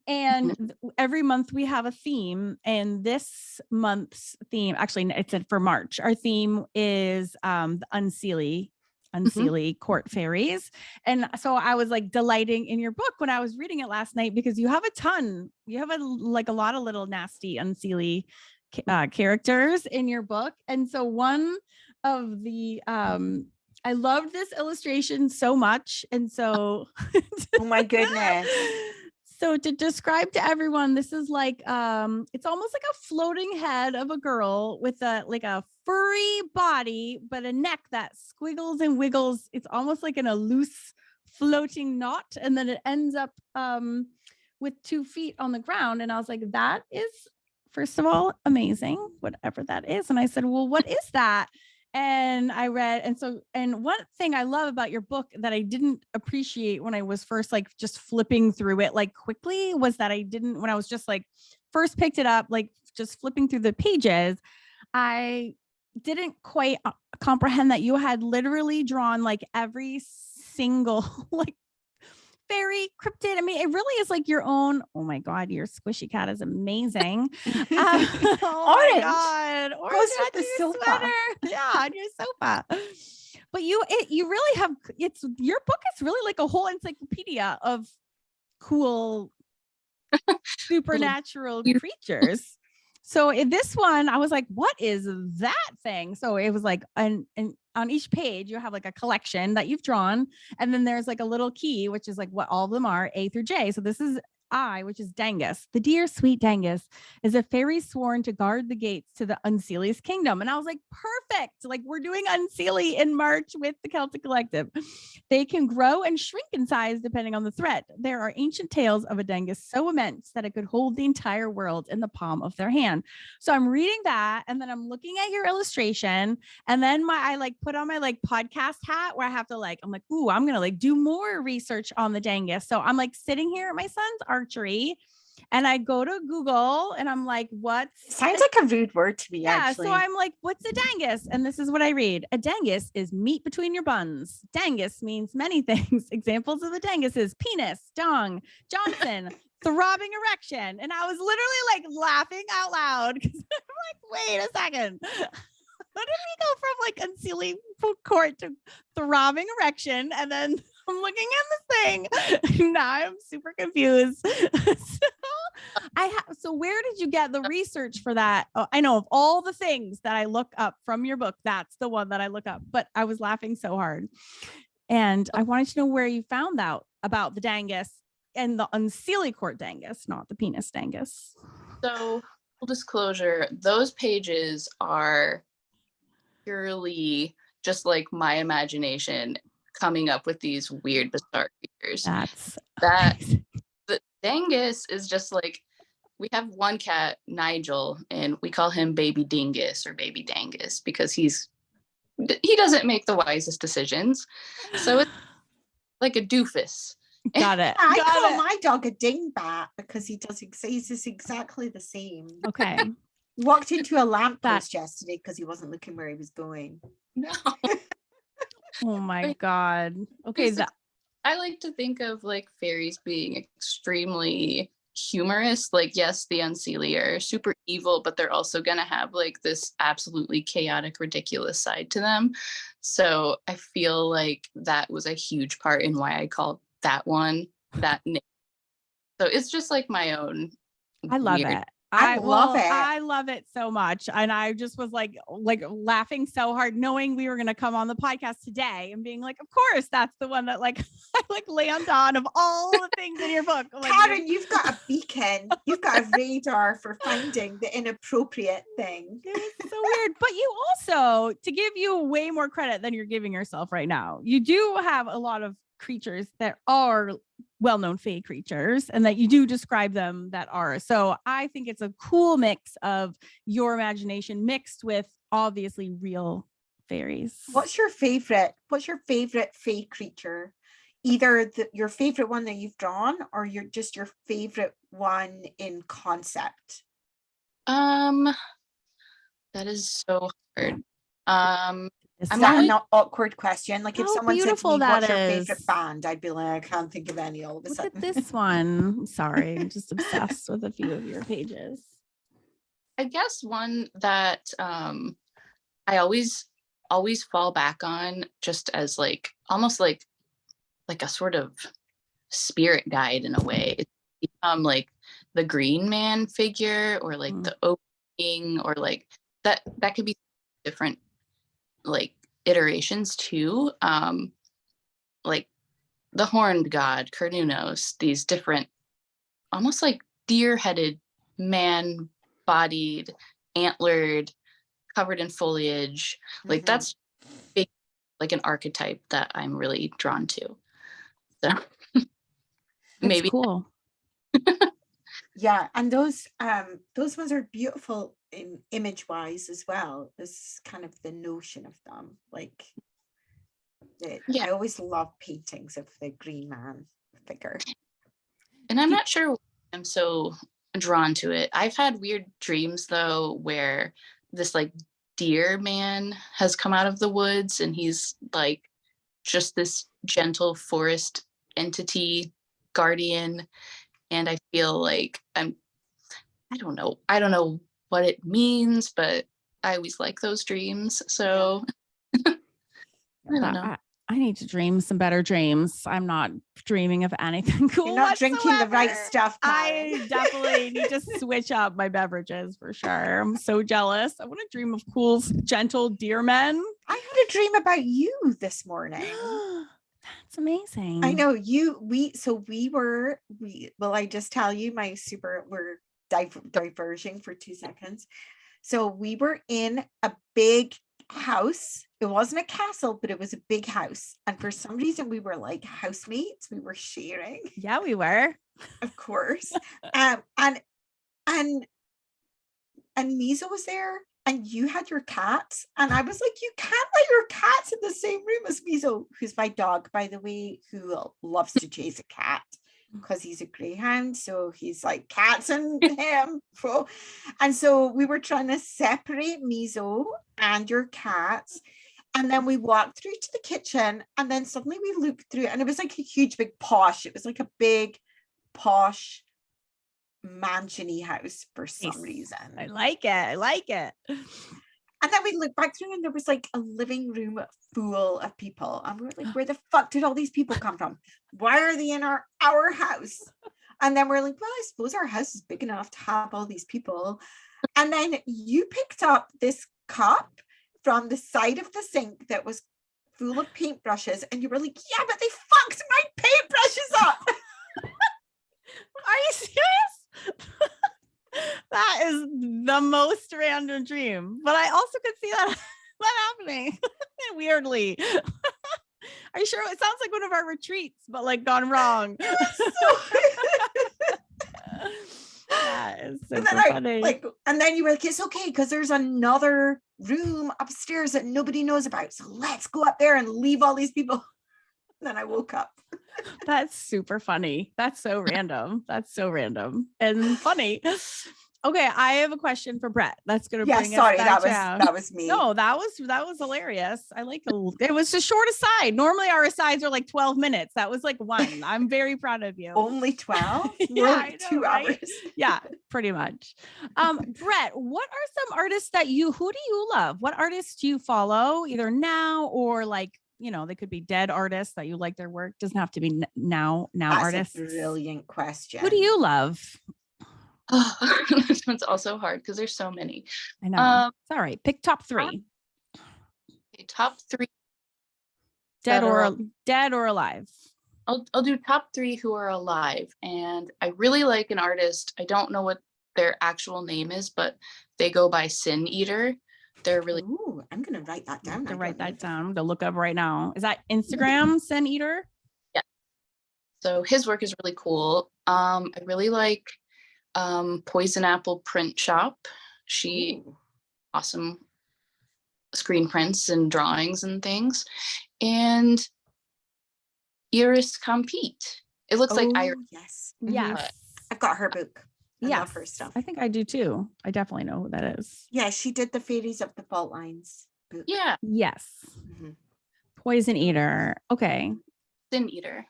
And every month we have a theme, and this month's theme, actually it's for March, our theme is the Unseelie court fairies. And so I was like delighting in your book when I was reading it last night, because you have a lot of little nasty Unseelie characters in your book. And so one of the I loved this illustration so much. And so oh my goodness. So to describe to everyone, this is like it's almost like a floating head of a girl with a furry body, but a neck that squiggles and wiggles. It's almost like in a loose floating knot, and then it ends up with 2 feet on the ground. And I was like, that is, first of all, amazing, whatever that is. And I said, well, what is that? And I read, and one thing I love about your book that I didn't appreciate when I was first like just flipping through it like quickly was that when I was just like first picked it up, like just flipping through the pages, I didn't quite comprehend that you had literally drawn like every single like fairy cryptid. I mean, it really is like your own. Oh my God, your squishy cat is amazing. Oh my God, orange with the your sofa. sweater. Yeah, on your sofa. But you really have. Your book is really like a whole encyclopedia of cool supernatural creatures. So in this one, I was like, what is that thing? So it was like, and on each page, you have like a collection that you've drawn. And then there's like a little key, which is like what all of them are, A through J. So this is I, which is Dangus. The dear sweet Dangus is a fairy sworn to guard the gates to the Unseeli's kingdom. And I was like, perfect. Like we're doing Unseelie in March with the Celtic Collective. They can grow and shrink in size depending on the threat. There are ancient tales of a Dangus so immense that it could hold the entire world in the palm of their hand. So I'm reading that, and then I'm looking at your illustration, and then I like put on my like podcast hat where I have to like, I'm like, ooh, I'm gonna like do more research on the Dangus. So I'm like sitting here at my son's archery, and I go to Google, and I'm like, Sounds like a rude word to me, yeah, actually. so I'm like, what's a Dangus? And this is what I read. A Dangus is meat between your buns. Dangus means many things. Examples of the Dangus is penis, dong, Johnson, throbbing erection. And I was literally like laughing out loud because I'm like, wait a second. How did we go from like Unseelie court to throbbing erection? And then I'm looking at this thing. Now I'm super confused. So where did you get the research for that? Oh, I know of all the things that I look up from your book, that's the one that I look up, but I was laughing so hard. And I wanted to know where you found out about the Dangus and the Unseelie court Dangus, not the penis Dangus. So, full disclosure, those pages are purely just like my imagination coming up with these weird, bizarre creatures. The Dangus is just like, we have one cat, Nigel, and we call him Baby Dingus or Baby Dangus because he doesn't make the wisest decisions. So it's like a doofus. Got it. I call my dog a dingbat because he's exactly the same. Okay. Walked into a lamppost yesterday because he wasn't looking where he was going. No. Oh my God. Okay. I like to think of like fairies being extremely humorous. Like, yes, the Unseelie are super evil, but they're also going to have like this absolutely chaotic, ridiculous side to them. So I feel like that was a huge part in why I called that one that name. So it's just like my own. I love it. I love it. I love it so much. And I just was like laughing so hard, knowing we were going to come on the podcast today and being like, of course, that's the one that like, I like land on of all the things in your book. Like, Karen, you've got a beacon. You've got a radar for finding the inappropriate thing. It's so weird. But you also, to give you way more credit than you're giving yourself right now, you do have a lot of creatures that are well-known fae creatures and that you do describe them that are. So I think it's a cool mix of your imagination mixed with obviously real fairies. What's your favorite fae creature? Either your favorite one that you've drawn or your favorite one in concept? That is so hard. Is that an awkward question? Like if someone said to me, what's your is. favorite band? I'd be like, I can't think of any all of a sudden. Look at this one. Sorry, I'm just obsessed with a few of your pages. I guess one that I always fall back on just as like almost like a sort of spirit guide in a way. It's like the Green Man figure or like the opening or like that could be different like iterations too. Like the horned god, Cernunnos, these different almost like deer-headed, man-bodied, antlered, covered in foliage. Like that's big, like an archetype that I'm really drawn to. So maybe cool. Yeah, and those ones are beautiful in image wise as well. This kind of the notion of them, like Yeah. I always love paintings of the Green Man figure. And I'm not sure why I'm so drawn to it. I've had weird dreams though, where this like deer man has come out of the woods and he's like just this gentle forest entity guardian. And I feel like I don't know what it means, but I always like those dreams. So I don't know. I need to dream some better dreams. I'm not dreaming of anything cool. You're not drinking the right whatsoever. stuff, Karen. I definitely need to switch up my beverages for sure. I'm so jealous. I want to dream of cool, gentle deer men. I had a dream about you this morning. That's amazing. I know will I just tell you we're diverging for 2 seconds. So we were in a big house. It wasn't a castle, but it was a big house. And for some reason we were like housemates. We were sharing. Yeah, we were. Of course. And Miso was there. And you had your cats, and I was like, you can't let your cats in the same room as Miso, who's my dog, by the way, who loves to chase a cat because he's a greyhound. So he's like cats and him. And so we were trying to separate Miso and your cats. And then we walked through to the kitchen, and then suddenly we looked through, and it was like a huge, big posh. It was like a big, posh mansiony house for some reason. I like it. And then we looked back through, and there was like a living room full of people, and we were like, where the fuck did all these people come from? Why are they in our house? And then we're like, well, I suppose our house is big enough to have all these people. And then you picked up this cup from the side of the sink that was full of paintbrushes, and you were like, yeah, but they fucked my paintbrushes up. Are you serious? That is the most random dream, but I also could see that happening weirdly. Are you sure? It sounds like one of our retreats, but like gone wrong. That is super funny. And then you were like, it's okay because there's another room upstairs that nobody knows about, so let's go up there and leave all these people. Then I woke up. That's super funny. That's so random. And funny. Okay, I have a question for Brett. That's gonna bring us back down. That was me. No, that was hilarious. I like it was a short aside. Normally our asides are like 12 minutes. That was like one. I'm very proud of you. Only 12? Yeah, like 2 hours. Yeah, pretty much. Brett, what are some artists who do you love? What artists do you follow either now or like, you know, they could be dead artists that you like their work. Doesn't have to be now That's artists. A brilliant question. Who do you love? Oh, this one's also hard because there's so many. I know. It's all right. Pick top 3. Top 3. Dead or alive. I'll do top 3 who are alive. And I really like an artist. I don't know what their actual name is, but they go by Sin Eater. They're really. Ooh, I'm gonna write that down. I'm gonna look up right now. Is that Instagram, Sin Eater? Yeah. So his work is really cool. I really like Poison Apple Print Shop. She awesome screen prints and drawings and things. And Iris Compete. It looks like Iris. Yes. Yes. I've got her book. I love her stuff. I think I do too. I definitely know who that is. Yeah, she did the Fairies of the Fault Lines book. Yeah. Yes. Poison Eater. Okay. Sin Eater.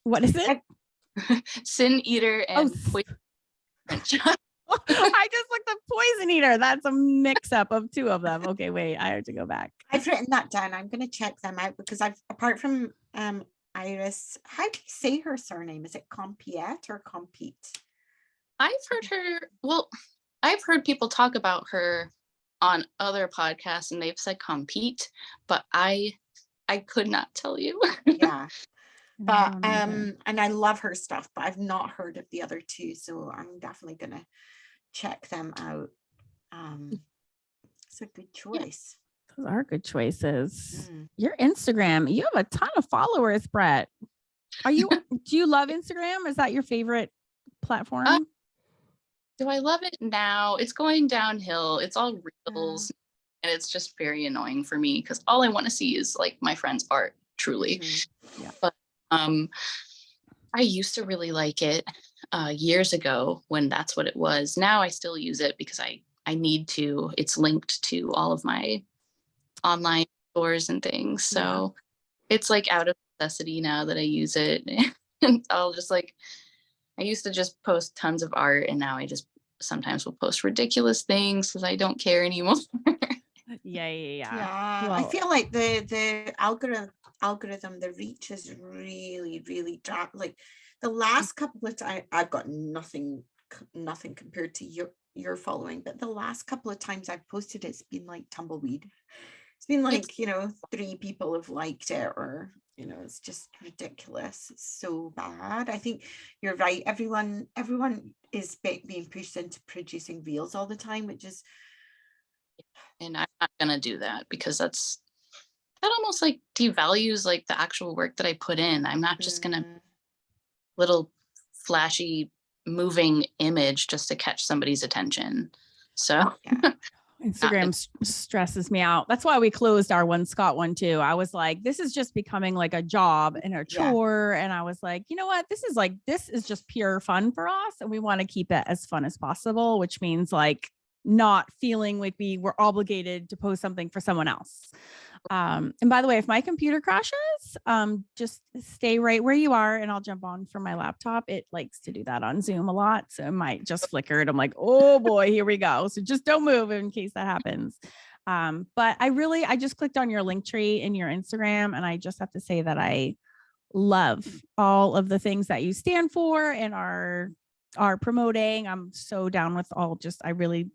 What is it? Sin Eater and Poison Print Shop. I just looked up Poison Eater. That's a mix up of 2 of them. Okay, wait. I have to go back. I've written that down. I'm going to check them out because apart from Iris, how do you say her surname? Is it Compiet or Compete? I've heard people talk about her on other podcasts and they've said compete, but I could not tell you. Yeah. But and I love her stuff, but I've not heard of the other 2, so I'm definitely gonna check them out. It's a good choice. Those are good choices. Your Instagram, you have a ton of followers, Brett. Do you love Instagram? Is that your favorite platform? Do I love it now? It's going downhill. It's all reels, and it's just very annoying for me because all I want to see is like my friend's art, truly. Mm-hmm. Yeah. But I used to really like it years ago when that's what it was. Now I still use it because I need to. It's linked to all of my online stores and things. So it's like out of necessity now that I use it. And I'll just like, I used to just post tons of art, and now I just sometimes will post ridiculous things because I don't care anymore. Yeah, Well, I feel like the algorithm, the reach is really, really like the last couple of times I've got nothing compared to your following, but the last couple of times I've posted it's been like tumbleweed. It's been like, 3 people have liked it, or it's just ridiculous. It's so bad. I think you're right. Everyone is being pushed into producing reels all the time, which is, And I'm not gonna do that because that almost like devalues like the actual work that I put in. I'm not just gonna little flashy moving image just to catch somebody's attention. So Instagram stresses me out. That's why we closed our one Scot one too. I was like, this is just becoming like a job and a chore. And I was like, you know what? This is just pure fun for us. And we want to keep it as fun as possible, which means like not feeling like we were obligated to post something for someone else. And by the way, if my computer crashes, just stay right where you are and I'll jump on from my laptop. It likes to do that on Zoom a lot. So it might just flicker and I'm like, oh boy, here we go. So just don't move in case that happens. But I just clicked on your link tree in your Instagram, and I just have to say that I love all of the things that you stand for and are promoting. I'm so down with I really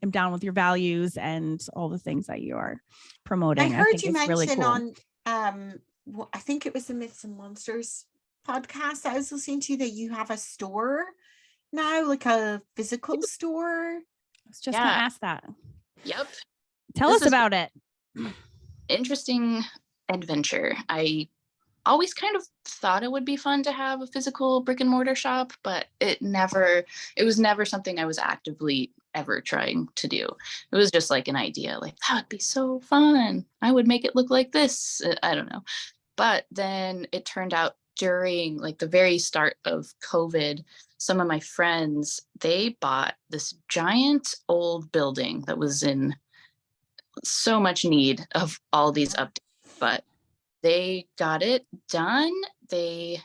am down with your values and all the things that you are promoting. I heard think you it's really mention cool. on I think it was the Myths and Monsters podcast I was listening to, that you have a store now, like a physical store. I was just gonna ask that. Yep. Tell us about it. Interesting adventure. I always kind of thought it would be fun to have a physical brick and mortar shop, but it was never something I was actively ever trying to do. It was just like an idea, like that would be so fun. I would make it look like this. I don't know. But then it turned out during like the very start of COVID, some of my friends, they bought this giant old building that was in so much need of all these updates, but they got it done. They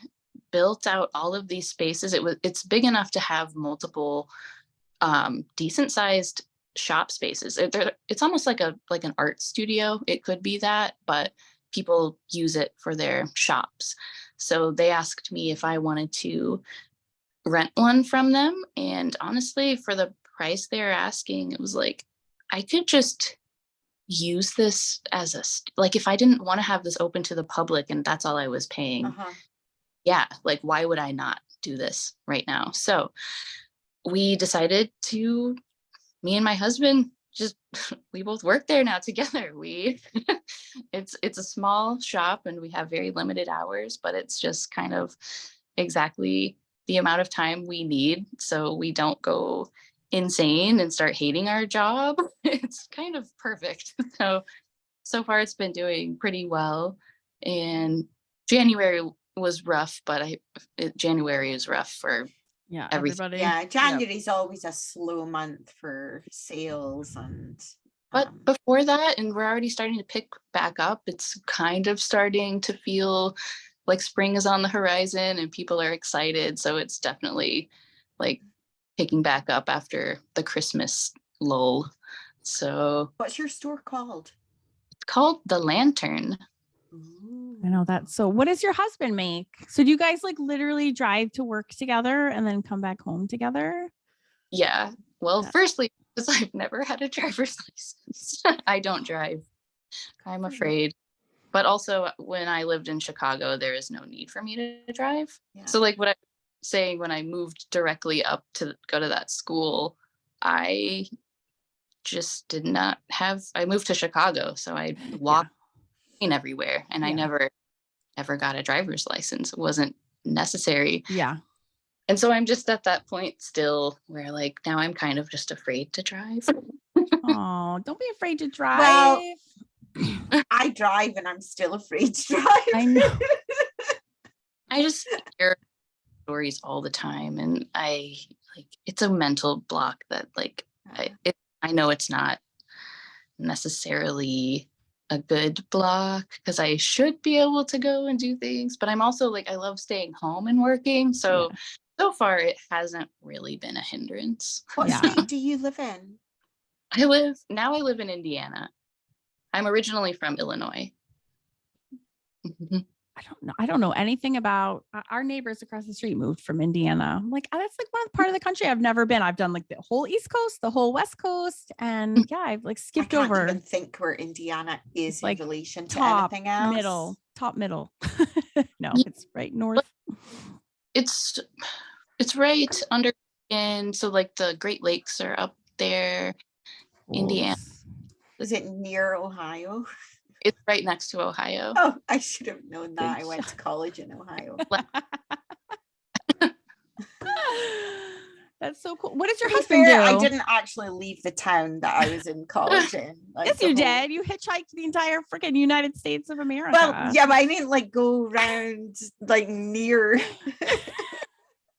built out all of these spaces. It's big enough to have multiple decent sized shop spaces. It's almost like an art studio. It could be that, but people use it for their shops. So they asked me if I wanted to rent one from them. And honestly, for the price they're asking, it was like, I could just use this as like, if I didn't want to have this open to the public and that's all I was paying, like why would I not do this right now? So we decided to, me and my husband, just we both work there now together. It's a small shop and we have very limited hours, but it's just kind of exactly the amount of time we need so we don't go insane and start hating our job. It's kind of perfect. So far it's been doing pretty well. And January was rough, but January is rough for everybody. January is always a slow month for sales. And but before that, and we're already starting to pick back up, it's kind of starting to feel like spring is on the horizon and people are excited. So it's definitely like picking back up after the Christmas lull. So what's your store called? It's called The Lantern. I know that. So what does your husband make? So do you guys like literally drive to work together and then come back home together? Yeah. Well, firstly, because I've never had a driver's license. I don't drive. I'm afraid. But also when I lived in Chicago, there is no need for me to drive. Yeah. So like what I'm saying, when I moved directly up to go to that school, I just did not have, I moved to Chicago. So I walked everywhere and I never got a driver's license. It wasn't necessary. Yeah. And so I'm just at that point still where like now I'm kind of just afraid to drive. Oh, don't be afraid to drive. Well, I drive and I'm still afraid to drive. I know. I just hear stories all the time, and I like it's a mental block that like I know it's not necessarily a good block because I should be able to go and do things, but I'm also like I love staying home and working, so so far it hasn't really been a hindrance. What state do you live in? I live in Indiana. I'm originally from Illinois. I don't know anything about our neighbors across the street moved from Indiana. I'm like, that's like one part of the country I've never been. I've done like the whole East Coast, the whole West Coast. And I've like skipped I can't over. even think where Indiana is like in relation to top, anything else. Top middle. No, it's right north. It's right under, and so like the Great Lakes are up there. Indiana. Is it near Ohio? It's right next to Ohio. Oh, I should have known that. I went to college in Ohio. That's so cool. What does your husband do? I didn't actually leave the town that I was in college in. Like yes, you did. You hitchhiked the entire freaking United States of America. Well, yeah, but I didn't like go around like near.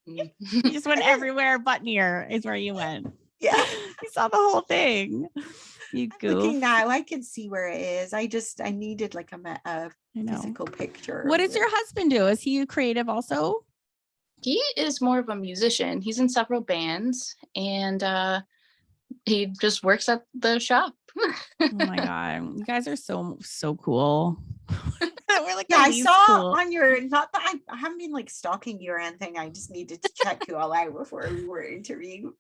You just went everywhere but near is where you went. Yeah. You saw the whole thing. You goof. Looking now, I can see where it is. I needed like a physical picture. What does your husband do? Is he creative also? He is more of a musician. He's in several bands, and he just works at the shop. Oh my God. You guys are so cool. We're like, yeah, I saw on your, not that I haven't been like stalking you or anything. I just needed to check you all out before we were interviewing.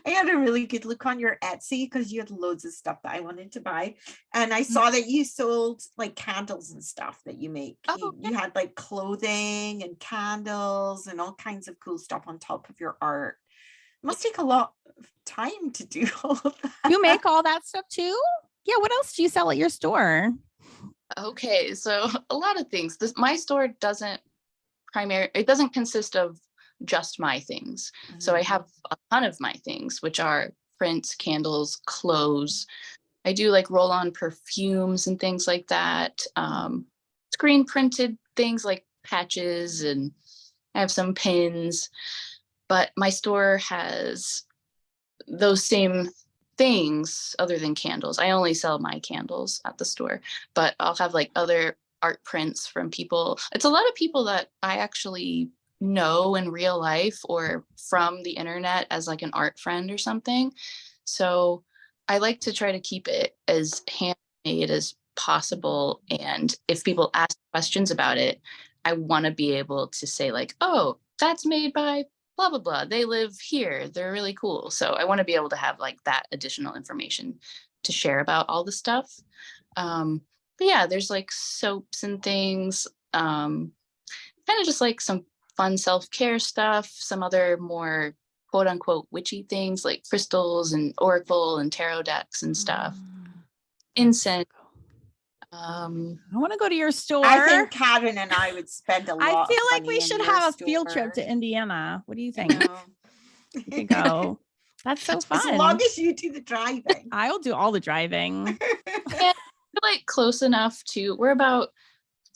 I had a really good look on your Etsy because you had loads of stuff that I wanted to buy. And I saw that you sold like candles and stuff that you make. You had like clothing and candles and all kinds of cool stuff on top of your art. It must take a lot of time to do all of that. You make all that stuff too? Yeah. What else do you sell at your store? Okay, so a lot of things. My store doesn't consist of just my things. Mm-hmm. So I have a ton of my things, which are prints, candles, clothes. I do like roll-on perfumes and things like that. Screen printed things like patches, and I have some pins. But my store has those same things other than candles. I only sell my candles at the store, but I'll have like other art prints from people. It's a lot of people that I actually know in real life or from the internet as like an art friend or something. So I like to try to keep it as handmade as possible. And if people ask questions about it, I want to be able to say like, oh, that's made by blah, blah, blah. They live here. They're really cool. So I want to be able to have like that additional information to share about all the stuff. But yeah, there's like soaps and things, kind of just like some fun self-care stuff, some other more quote unquote witchy things like crystals and oracle and tarot decks and stuff. Incense. I want to go to your store. I think Karen and I would spend a lot. I feel like we should have a field trip to Indiana. What do you think? We could go. That's so fun. As long as you do the driving. I'll do all the driving. Yeah, like close enough to, we're about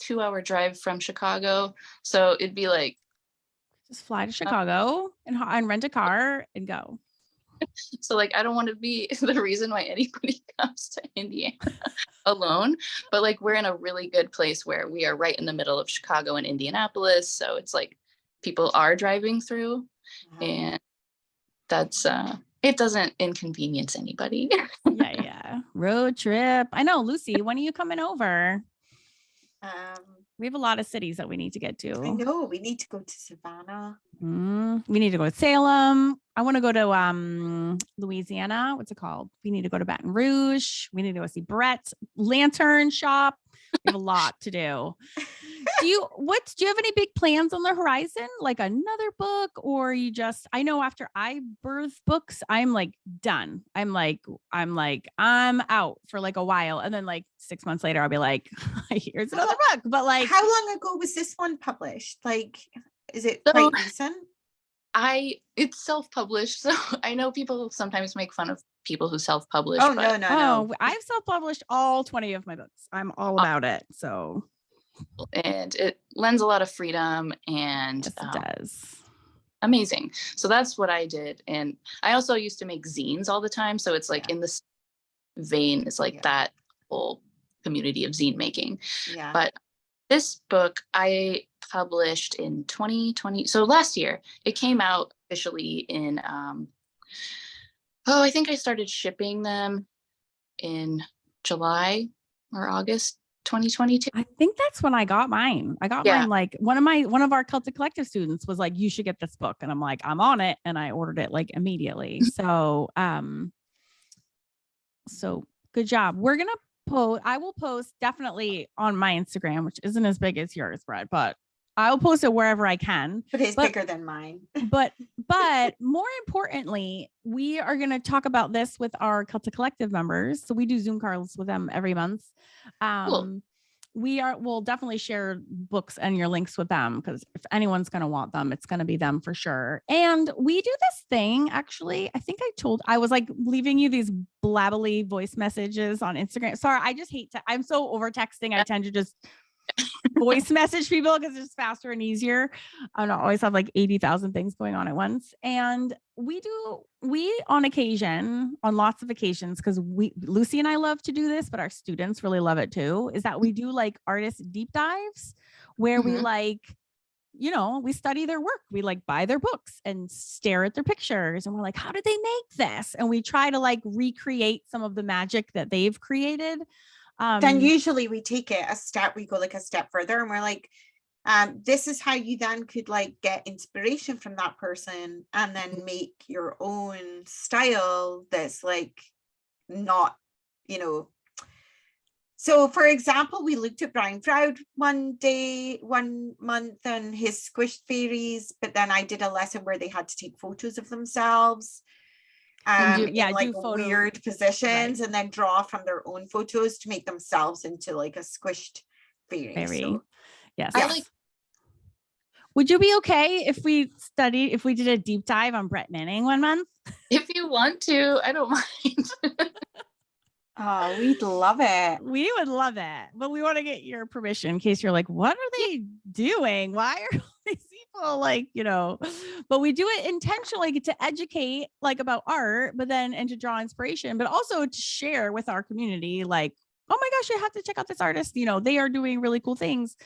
2-hour drive from Chicago. So it'd be like, just fly to Chicago and rent a car and go. So like, I don't want to be the reason why anybody comes to Indiana alone, but like we're in a really good place where we are right in the middle of Chicago and Indianapolis. So it's like people are driving through, and that's it doesn't inconvenience anybody. Yeah. Road trip. I know, Lucy, when are you coming over? We have a lot of cities that we need to get to. I know. We need to go to Savannah. We need to go to Salem. I want to go to Louisiana. What's it called? We need to go to Baton Rouge. We need to go see Brett Lantern Shop. We have a lot to do. Do you have any big plans on the horizon? Like another book, or you just, I know after I birth books, I'm like done. I'm out for like a while. And then like 6 months later, I'll be like, here's another book. But like, how long ago was this one published? Like Is it So quite recent? it's self-published, so I know people sometimes make fun of people who self-publish, Oh, but no. I've self-published all 20 of my books. I'm all about it. So and it lends a lot of freedom and yes, it does. amazing. So that's what I did. And I also used to make zines all the time. So it's like in this vein, it's like that whole community of zine making. Yeah. But this book I published in 2020. So last year, it came out officially in, I think I started shipping them in July or August 2022. I think that's when I got mine. I got mine like one of our Celtic Collective students was like, you should get this book. And I'm like, I'm on it. And I ordered it like immediately. So good job. We're gonna I will post definitely on my Instagram, which isn't as big as yours, Brett, but I'll post it wherever I can. But it's bigger than mine. but more importantly, we are going to talk about this with our Celtic Collective members. So we do Zoom calls with them every month. Cool. We'll definitely share books and your links with them, because if anyone's going to want them, it's going to be them for sure. And we do this thing, actually, I was like leaving you these blabbly voice messages on Instagram. Sorry, I just I'm so over texting. I tend to just voice message people because it's faster and easier. I don't always have like 80,000 things going on at once. And we on lots of occasions, because Lucy and I love to do this, but our students really love it too, is that we do like artist deep dives where we like, we study their work. We like buy their books and stare at their pictures. And we're like, how did they make this? And we try to like recreate some of the magic that they've created. Then usually we go like a step further, and we're like, this is how you then could like get inspiration from that person and then make your own style that's like not, So for example, we looked at Brian Froud one month and his squished fairies, but then I did a lesson where they had to take photos of themselves. In like weird positions, and then draw from their own photos to make themselves into like a squished fairy. So, yes. Would you be okay if we did a deep dive on Brett Manning one month? If you want to, I don't mind. Oh, we'd love it. We would love it, but we want to get your permission in case you're like, what are they doing? Why are these people like, but we do it intentionally to educate like about art, but then, and to draw inspiration, but also to share with our community, like, oh my gosh, you have to check out this artist. They are doing really cool things,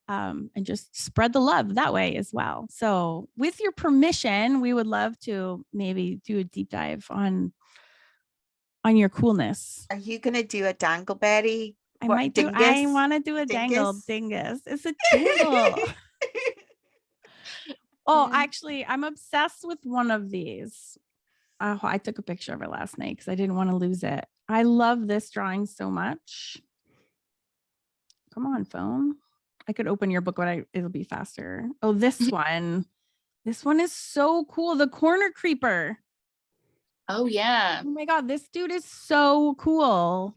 and just spread the love that way as well. So with your permission, we would love to maybe do a deep dive on your coolness. Are you going to do a dangleberry? I want to do a dangle dingus. It's a dangle. Actually, I'm obsessed with one of these. I took a picture of it last night because I didn't want to lose it. I love this drawing so much. Come on, phone. I could open your book, but it'll be faster. Oh, this one. This one is so cool. The corner creeper. Oh, yeah. Oh my God, this dude is so cool.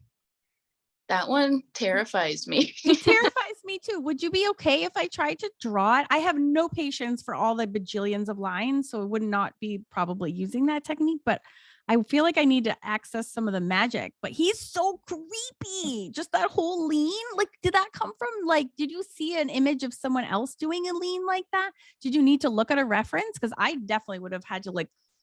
That one terrifies me. It terrifies me too. Would you be okay if I tried to draw it? I have no patience for all the bajillions of lines, so I would not be probably using that technique, but I feel like I need to access some of the magic. But he's so creepy. Just that whole lean. Like, did that come from did you see an image of someone else doing a lean like that? Did you need to look at a reference? Because I definitely would have had to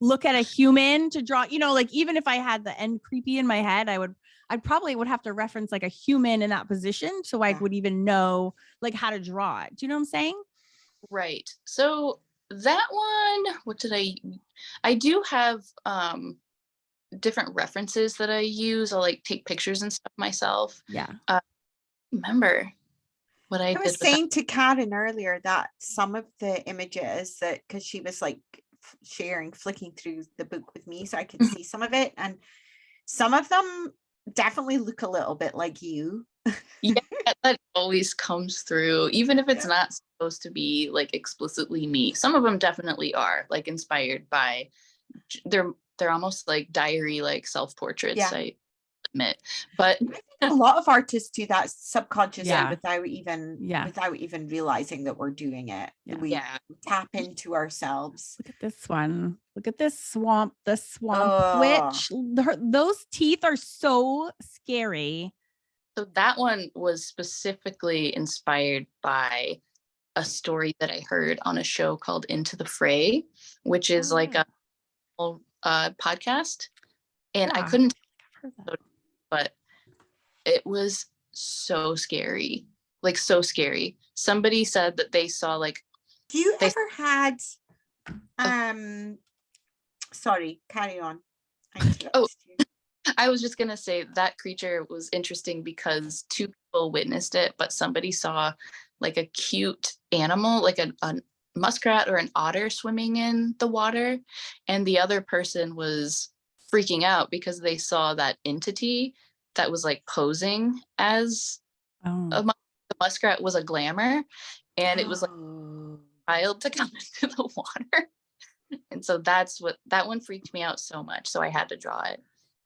look at a human to draw, even if I had the end creepy in my head, I probably would have to reference like a human in that position. So I would even know how to draw it. Do you know what I'm saying? Right. So that one, what did I do have, different references that I use. I'll take pictures and stuff myself. Yeah. Remember what I did was saying to Karen earlier that some of the images because she was flicking through the book with me so I could see some of it, and some of them definitely look a little bit like you. Yeah, that always comes through, even if it's not supposed to be explicitly me. Some of them definitely are inspired by they're almost like diary self-portraits. admit. But A lot of artists do that subconsciously Yeah. without even realizing that we're doing it. Yeah. We tap into ourselves. Look at this one. Look at this swamp. The swamp Oh. witch. Those teeth are so scary. so that one was specifically inspired by a story that I heard on a show called Into the Fray, which is like a podcast. And I Yeah. couldn't, I've heard that. but it was so scary, like so scary. Somebody said that they saw like, Do you ever had sorry, carry on. I interrupted you. I was just gonna say that creature was interesting because two people witnessed it, but somebody saw like a cute animal, like a muskrat or an otter swimming in the water, and the other person was freaking out because they saw that entity that was like posing as the muskrat was a glamour, and it was like a child to come into the water. And so that one freaked me out so much, so I had to draw it.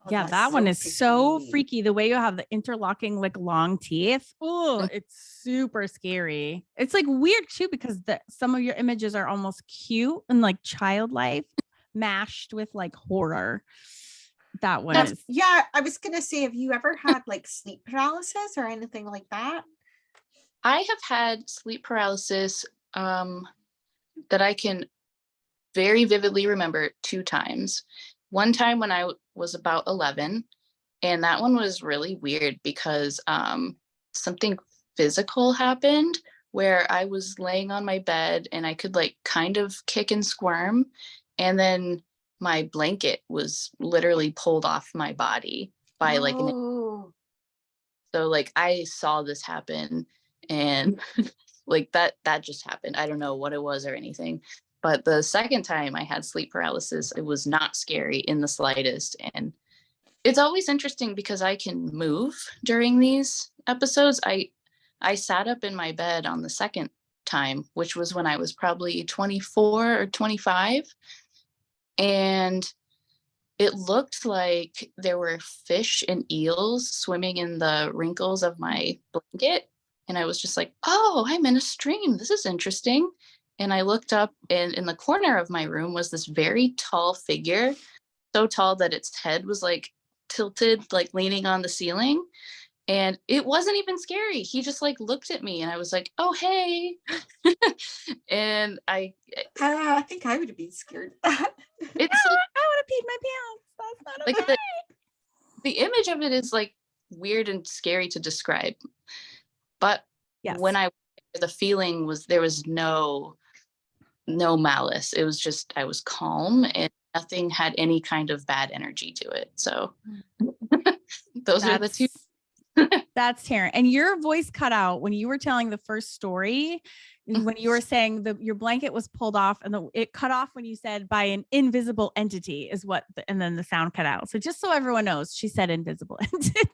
Yeah, that one is so freaky. The way you have the interlocking, like long teeth. Oh, it's super scary. It's like weird too, because some of your images are almost cute and like childlike, mashed with like horror. That one is. Yeah, I was gonna say, have you ever had like sleep paralysis or anything like that? I have had sleep paralysis that I can very vividly remember 2 times. One time when I was about 11, and that one was really weird because something physical happened where I was laying on my bed and I could like kind of kick and squirm, and then my blanket was literally pulled off my body by like so like I saw this happen, and like that just happened. I don't know what it was or anything. But the second time I had sleep paralysis, it was not scary in the slightest. And it's always interesting because I can move during these episodes. I sat up in my bed on the second time, which was when I was probably 24 or 25. And it looked like there were fish and eels swimming in the wrinkles of my blanket. And I was just like, oh, I'm in a stream. This is interesting. And I looked up, and in the corner of my room was this very tall figure, so tall that its head was like tilted, like leaning on the ceiling. And it wasn't even scary. He just like looked at me, and I was like, oh, hey. And I think I would have been scared. I would have peed my pants. That's not okay. Like the image of it is like weird and scary to describe. But when the feeling was, there was no malice. It was just, I was calm and nothing had any kind of bad energy to it. So those are the two. That's Taryn. And your voice cut out when you were telling the first story, when you were saying your blanket was pulled off, and it cut off when you said by an invisible entity is what, and then the sound cut out. So just so everyone knows, she said invisible entity.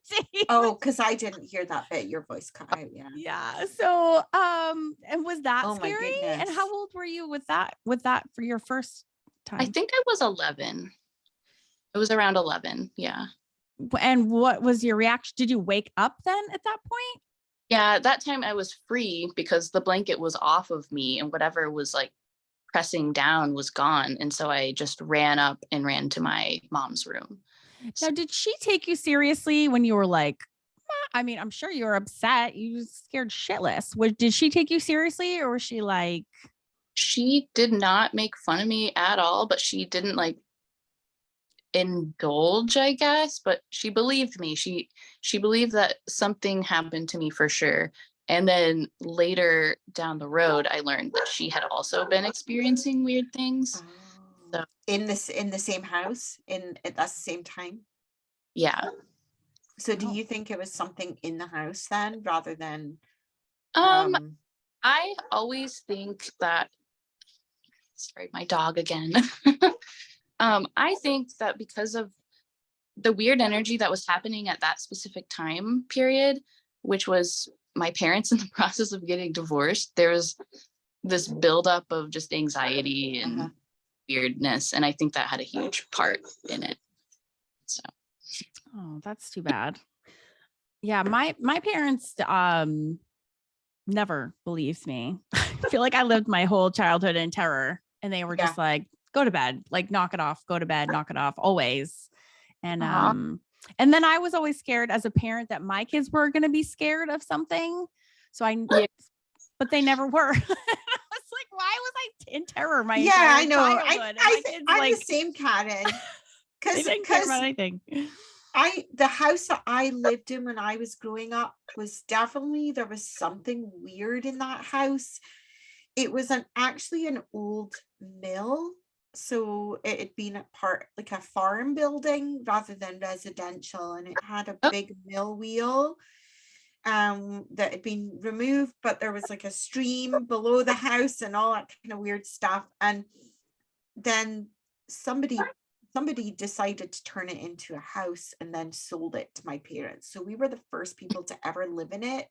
Oh, because I didn't hear that bit. Your voice cut out. Yeah. Yeah. So, and was that scary? And how old were you with that for your first time? I think I was 11. It was around 11. Yeah. And what was your reaction? Did you wake up then at that point? Yeah, that time I was free because the blanket was off of me, and whatever was like pressing down was gone. And so I just ran up and ran to my mom's room. Now, did she take you seriously when you were like, I mean, I'm sure you were upset. You were scared shitless. Did she take you seriously, or was she like? She did not make fun of me at all, but she didn't like indulge, I guess, but she believed me. She believed that something happened to me for sure. And then later down the road, I learned that she had also been experiencing weird things. So, in the same house at the same time. Yeah. So do you think it was something in the house then, rather than? I always think that. Sorry, my dog again. I think that because of the weird energy that was happening at that specific time period, which was my parents in the process of getting divorced, there was this buildup of just anxiety and weirdness. And I think that had a huge part in it. So Oh, that's too bad. Yeah, my parents never believed me. I feel like I lived my whole childhood in terror, and they were just like, go to bed, like knock it off, go to bed, knock it off, always. And and then I was always scared as a parent that my kids were going to be scared of something. So but they never were. I was like, why was I in terror my entire I know. childhood? I'm the same, Karen. They didn't care about anything. The house that I lived in when I was growing up was definitely, there was something weird in that house. It was actually an old mill. So it had been a part, like a farm building rather than residential. And it had a big mill wheel that had been removed, but there was like a stream below the house and all that kind of weird stuff. And then somebody decided to turn it into a house and then sold it to my parents. So we were the first people to ever live in it.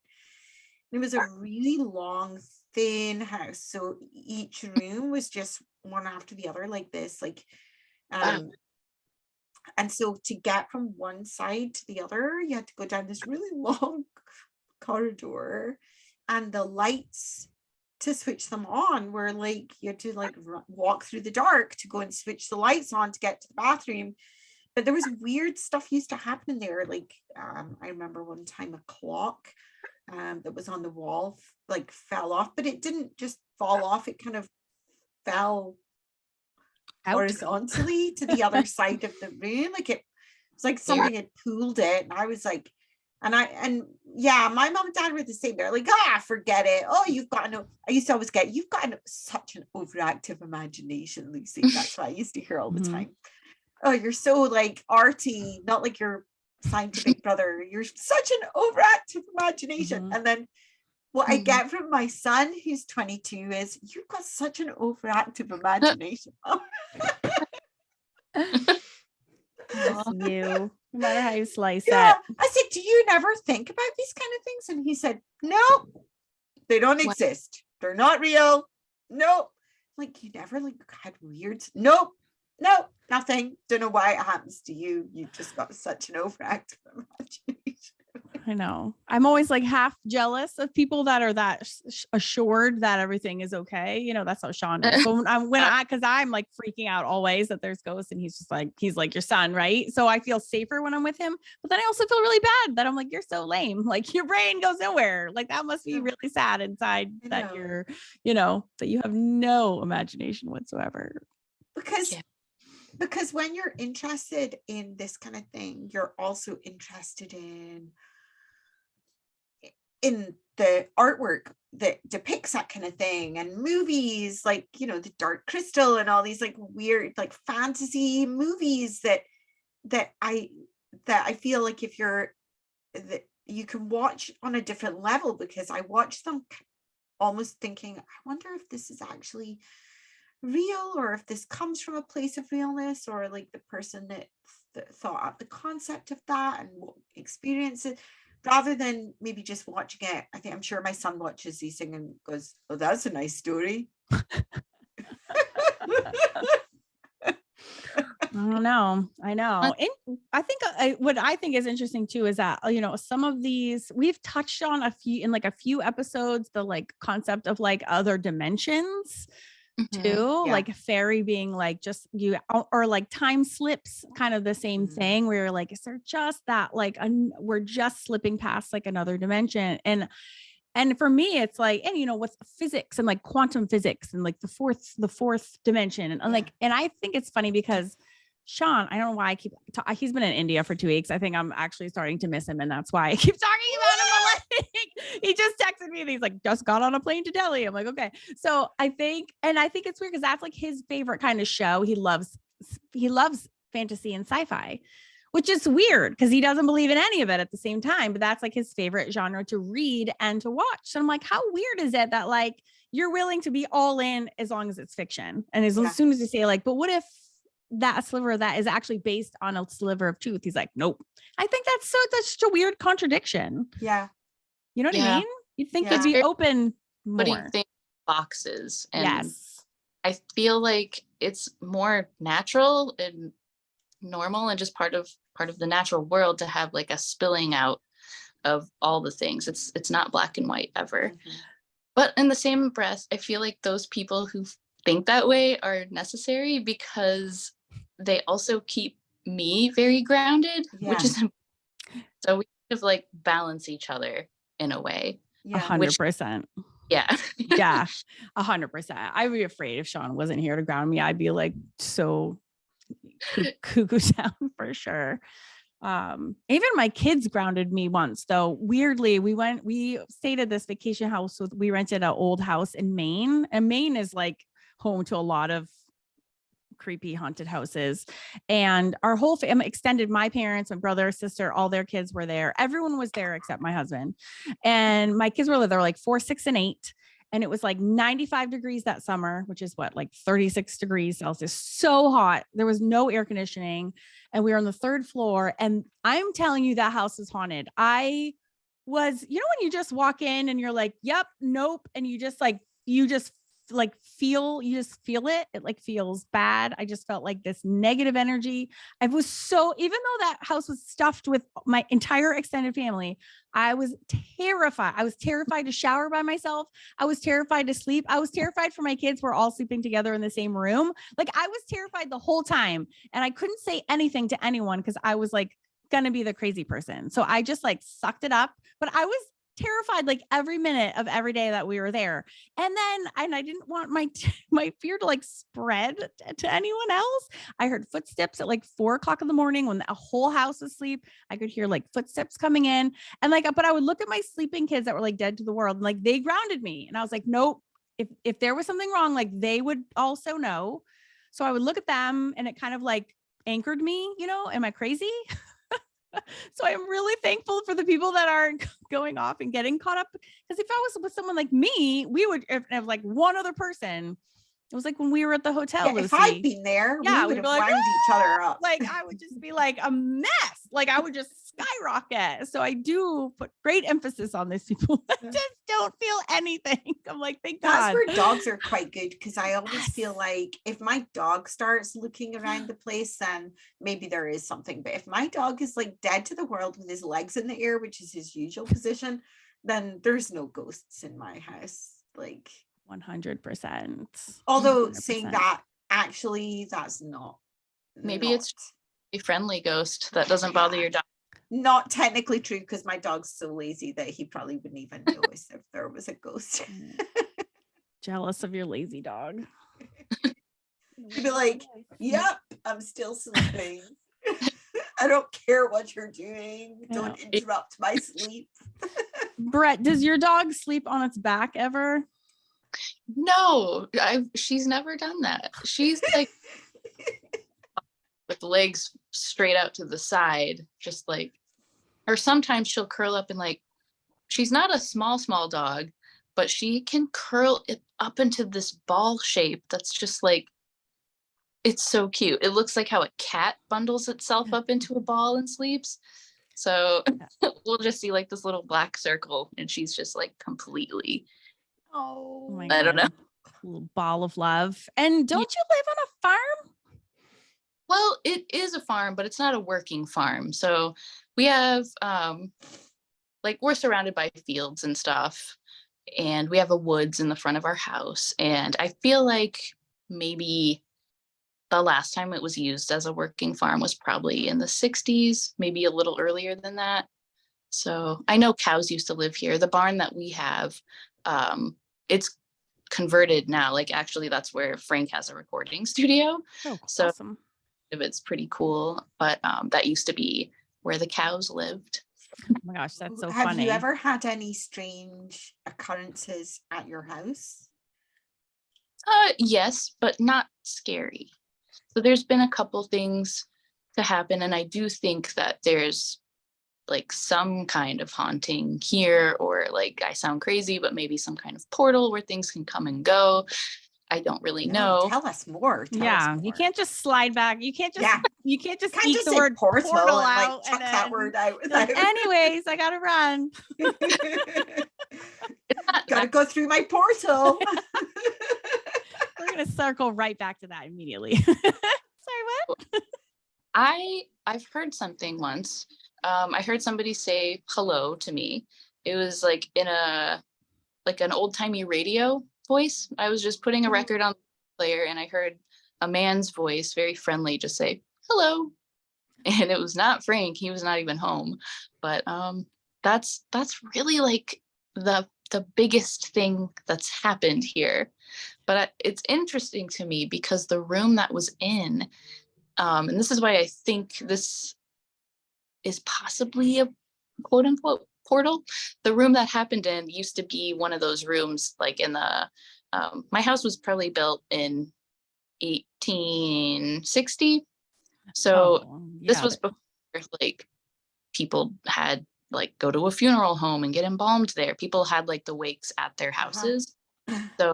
It was a really long, thin house. So each room was just one after the other, like this, like, and so to get from one side to the other, you had to go down this really long corridor, and the lights to switch them on were like, you had to like walk through the dark to go and switch the lights on to get to the bathroom. But there was weird stuff used to happen in there. Like I remember one time a clock that was on the wall like fell off, but it didn't just fall off, it kind of fell horizontally to the other side of the room. Like it was like something had pulled it, and I was like, and yeah, my mom and dad were the same. They're like, forget it. Oh, I used to always get, you've got such an overactive imagination, Lucy. That's what I used to hear all the time. Oh, you're so like arty, not like your scientific brother. You're such an overactive imagination. And then what I get from my son, who's 22, is you've got such an overactive imagination. That's you, no matter how you slice it. I said, do you never think about these kind of things? And he said, no, they don't exist. They're not real. Nope. Like, you never like had weird. Nope. Nothing. Don't know why it happens to you. You just got such an overactive imagination. I know. I'm always like half jealous of people that are that assured that everything is okay. You know, that's how Sean is. But because I'm like freaking out always that there's ghosts, and he's like your son, right? So I feel safer when I'm with him. But then I also feel really bad that I'm like, you're so lame. Like your brain goes nowhere. Like that must be really sad inside that you're, that you have no imagination whatsoever. Because when you're interested in this kind of thing, you're also interested in the artwork that depicts that kind of thing, and movies like, the Dark Crystal and all these like weird like fantasy movies that I feel like you can watch on a different level, because I watch them almost thinking, I wonder if this is actually real, or if this comes from a place of realness, or like the person that thought up the concept of that and what experience it, rather than maybe just watching it. I'm sure my son watches these things and goes, oh, that's a nice story. I know. And I think what I think is interesting too is that, some of these we've touched on a few episodes, the like concept of like other dimensions too, like fairy being like just you, or like time slips, kind of the same thing, where you're like, is there just that like we're just slipping past like another dimension? And for me, it's like, and with physics and like quantum physics and like the fourth dimension, and like, and I think it's funny because Sean, I don't know why he's been in India for 2 weeks. I think I'm actually starting to miss him, and that's why I keep talking about him. He just texted me and he's like, just got on a plane to Delhi. I'm like, okay. So I think it's weird because that's like his favorite kind of show. He loves fantasy and sci-fi, which is weird because he doesn't believe in any of it at the same time, but that's like his favorite genre to read and to watch. So I'm like, how weird is it that like you're willing to be all in as long as it's fiction? And as soon as you say like, but what if that sliver of that is actually based on a sliver of truth? He's like, nope. I think that's such a weird contradiction. Yeah. You know what I mean? You'd think they'd be open more. What do you think boxes? And yes. I feel like it's more natural and normal and just part of part of the natural world to have like a spilling out of all the things. It's not black and white ever. But in the same breath, I feel like those people who think that way are necessary because they also keep me very grounded, which is so we kind of like balance each other in a way. 100%. Yeah. Yeah, 100%. I'd be afraid if Sean wasn't here to ground me. I'd be like so cuckoo down for sure. Even my kids grounded me once though. Weirdly, we stayed at this vacation house we rented an old house in Maine, and Maine is like home to a lot of creepy haunted houses, and our whole family extended, my parents, my brother, sister, all their kids were there. Everyone was there except my husband, and my kids were like 4, 6, and 8. And it was like 95 degrees that summer, which is what, like 36 degrees Celsius, so hot. There was no air conditioning. And we were on the 3rd floor. And I'm telling you, that house is haunted. I was, when you just walk in and you're like, yep, nope. And you just feel it. It like feels bad. I just felt like this negative energy. I was even though that house was stuffed with my entire extended family, I was terrified. I was terrified to shower by myself. I was terrified to sleep. I was terrified for my kids. We're all sleeping together in the same room. Like I was terrified the whole time, and I couldn't say anything to anyone because I was like going to be the crazy person. So I just like sucked it up, but I was terrified like every minute of every day that we were there. And I didn't want my fear to like spread to anyone else. I heard footsteps at like 4:00 in the morning when the whole house was asleep. I could hear like footsteps coming in, and like, but I would look at my sleeping kids that were like dead to the world, and like they grounded me. And I was like, nope, if there was something wrong, like they would also know. So I would look at them, and it kind of like anchored me, am I crazy? So I'm really thankful for the people that are going off and getting caught up. Because if I was with someone like me, we would have like one other person. It was like when we were at the hotel. Yeah, if I'd been there, we would have wound each other up. Like I would just be like a mess. Like I would just skyrocket. So I do put great emphasis on these people that just don't feel anything. I'm like, thank God. That's where dogs are quite good, because I always feel like if my dog starts looking around the place, then maybe there is something. But if my dog is like dead to the world with his legs in the air, which is his usual position, then there's no ghosts in my house. Like 100%. Although 100%. saying that, actually, that's not. Maybe it's a friendly ghost that doesn't bother your dog. Not technically true, because my dog's so lazy that he probably wouldn't even notice if there was a ghost. Jealous of your lazy dog. He'd be like, yep, I'm still sleeping. I don't care what you're doing. Don't interrupt my sleep. Brett, does your dog sleep on its back ever? No, she's never done that. She's like with the legs straight out to the side, just like, or sometimes she'll curl up and like, she's not a small dog, but she can curl it up into this ball shape that's just like, it's so cute. It looks like how a cat bundles itself up into a ball and sleeps. So we'll just see like this little black circle, and she's just like completely, oh my God. I don't know, a little ball of love. And don't you live on a farm? Well, it is a farm, but it's not a working farm. So we have like, we're surrounded by fields and stuff, and we have a woods in the front of our house. And I feel like maybe the last time it was used as a working farm was probably in the 60s, maybe a little earlier than that. So I know cows used to live here. The barn that we have, it's converted now. Like actually that's where Frank has a recording studio. Oh, so awesome. It's pretty cool. But that used to be where the cows lived. Oh my gosh, that's so funny. Have you ever had any strange occurrences at your house? Yes, but not scary. So there's been a couple things to happen, and I do think that there's like some kind of haunting here, or like, I sound crazy, but maybe some kind of portal where things can come and go. I don't really know. Tell us more. Tell us more. You can't just slide back. You can't just Can't eat the word portal out and chuck that word out. Like, anyways, I gotta run. Gotta go through my portal. We're gonna circle right back to that immediately. Sorry, what? I I've heard something once. I heard somebody say hello to me. It was like in an old timey radio voice. I was just putting a record on the player and I heard a man's voice, very friendly, just say hello. And it was not Frank. He was not even home. But that's really like the biggest thing that's happened here. But it's interesting to me because the room that was in, and this is why I think this is possibly a quote unquote portal. The room that happened in used to be one of those rooms, like in the, my house was probably built in 1860. So this was before like people had like go to a funeral home and get embalmed there. People had like the wakes at their houses. So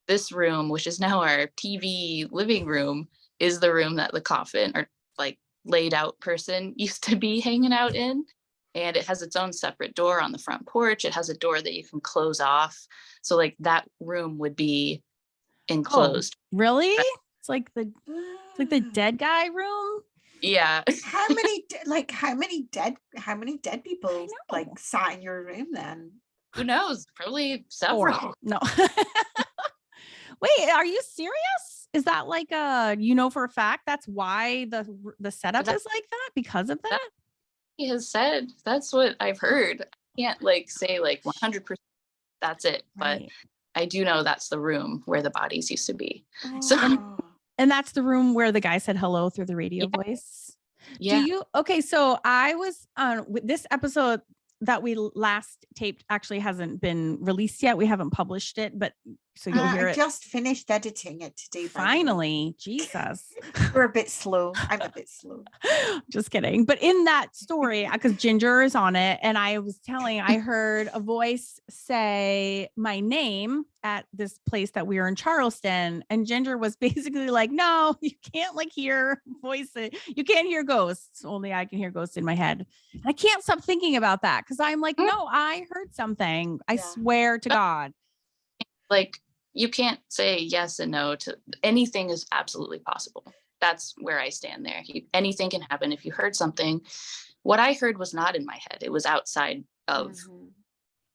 this room, which is now our TV living room, is the room that the coffin or like laid out person used to be hanging out in. And it has its own separate door on the front porch. It has a door that you can close off. So like that room would be enclosed. Really? It's like the dead guy room. Yeah. How many dead people like sat in your room then? Who knows? Probably several. No. Wait, are you serious? Is that like for a fact that's why the setup is like that because of that? He has said that's what I've heard. I can't like say like 100% that's it, but I do know that's the room where the bodies used to be. So and that's the room where the guy said hello through the radio voice. Yeah. So I was on this episode that we last taped actually hasn't been released yet. We haven't published it, but so you'll hear it. I just finished editing it today. Finally, Jesus. We're a bit slow. I'm a bit slow. Just kidding. But in that story, because Ginger is on it, and I heard a voice say my name at this place that we were in Charleston. And Ginger was basically like, no, you can't like hear voices. You can't hear ghosts. Only I can hear ghosts in my head. And I can't stop thinking about that because I'm like, no, I heard something. I swear to God. Like, you can't say yes and no to anything is absolutely possible. That's where I stand there. Anything can happen. If you heard something, what I heard was not in my head. It was outside of,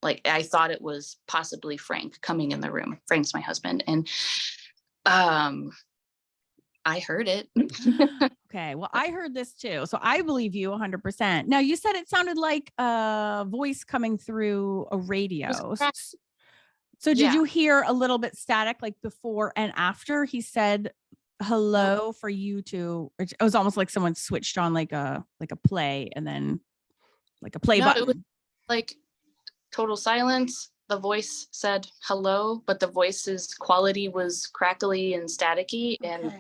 like, I thought it was possibly Frank coming in the room. Frank's my husband. And I heard it. Okay. Well, I heard this too. So I believe you 100%. Now you said it sounded like a voice coming through a radio. So did you hear a little bit static, like before and after he said hello for you to, it was almost like someone switched on like a play and then like a play button. It was like total silence. The voice said hello, but the voice's quality was crackly and staticky. And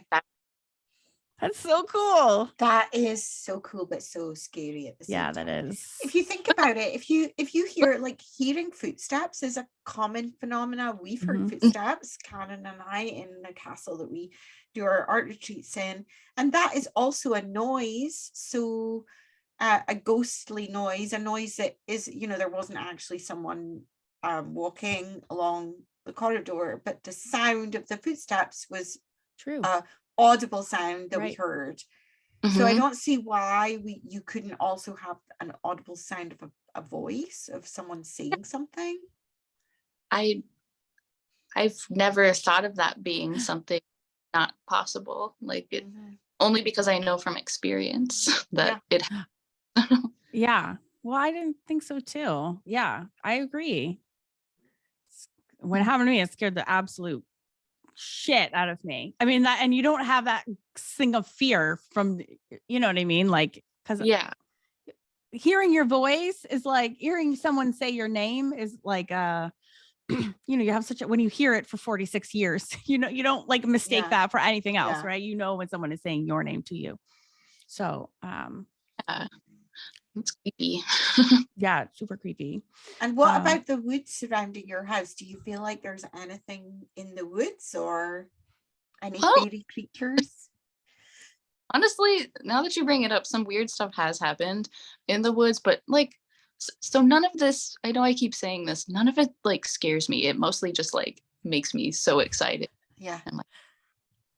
that's so cool. That is so cool, but so scary at the same time. That is. If you think about it, if you hear like hearing footsteps is a common phenomena. We've heard footsteps, Karen and I, in the castle that we do our art retreats in, and that is also a noise. So a ghostly noise, a noise that is, there wasn't actually someone walking along the corridor, but the sound of the footsteps was true. Audible sound that we heard. So I don't see why you couldn't also have an audible sound of a voice of someone saying something. I've never thought of that being something not possible, like it only because I know from experience that it well, I didn't think so too. I agree. When it happened to me, it scared the absolute shit out of me. I mean, that, and you don't have that thing of fear from, you know what I mean? Like, because hearing your voice is like hearing someone say your name is like, you have such a, when you hear it for 46 years, you don't like mistake that for anything else, right? When someone is saying your name to you. So, it's creepy. Super creepy. And what about the woods surrounding your house? Do you feel like there's anything in the woods or any fairy creatures? Honestly, now that you bring it up, some weird stuff has happened in the woods, but like, so none of this, I know I keep saying this, none of it like scares me. It mostly just like makes me so excited. Yeah. I'm like,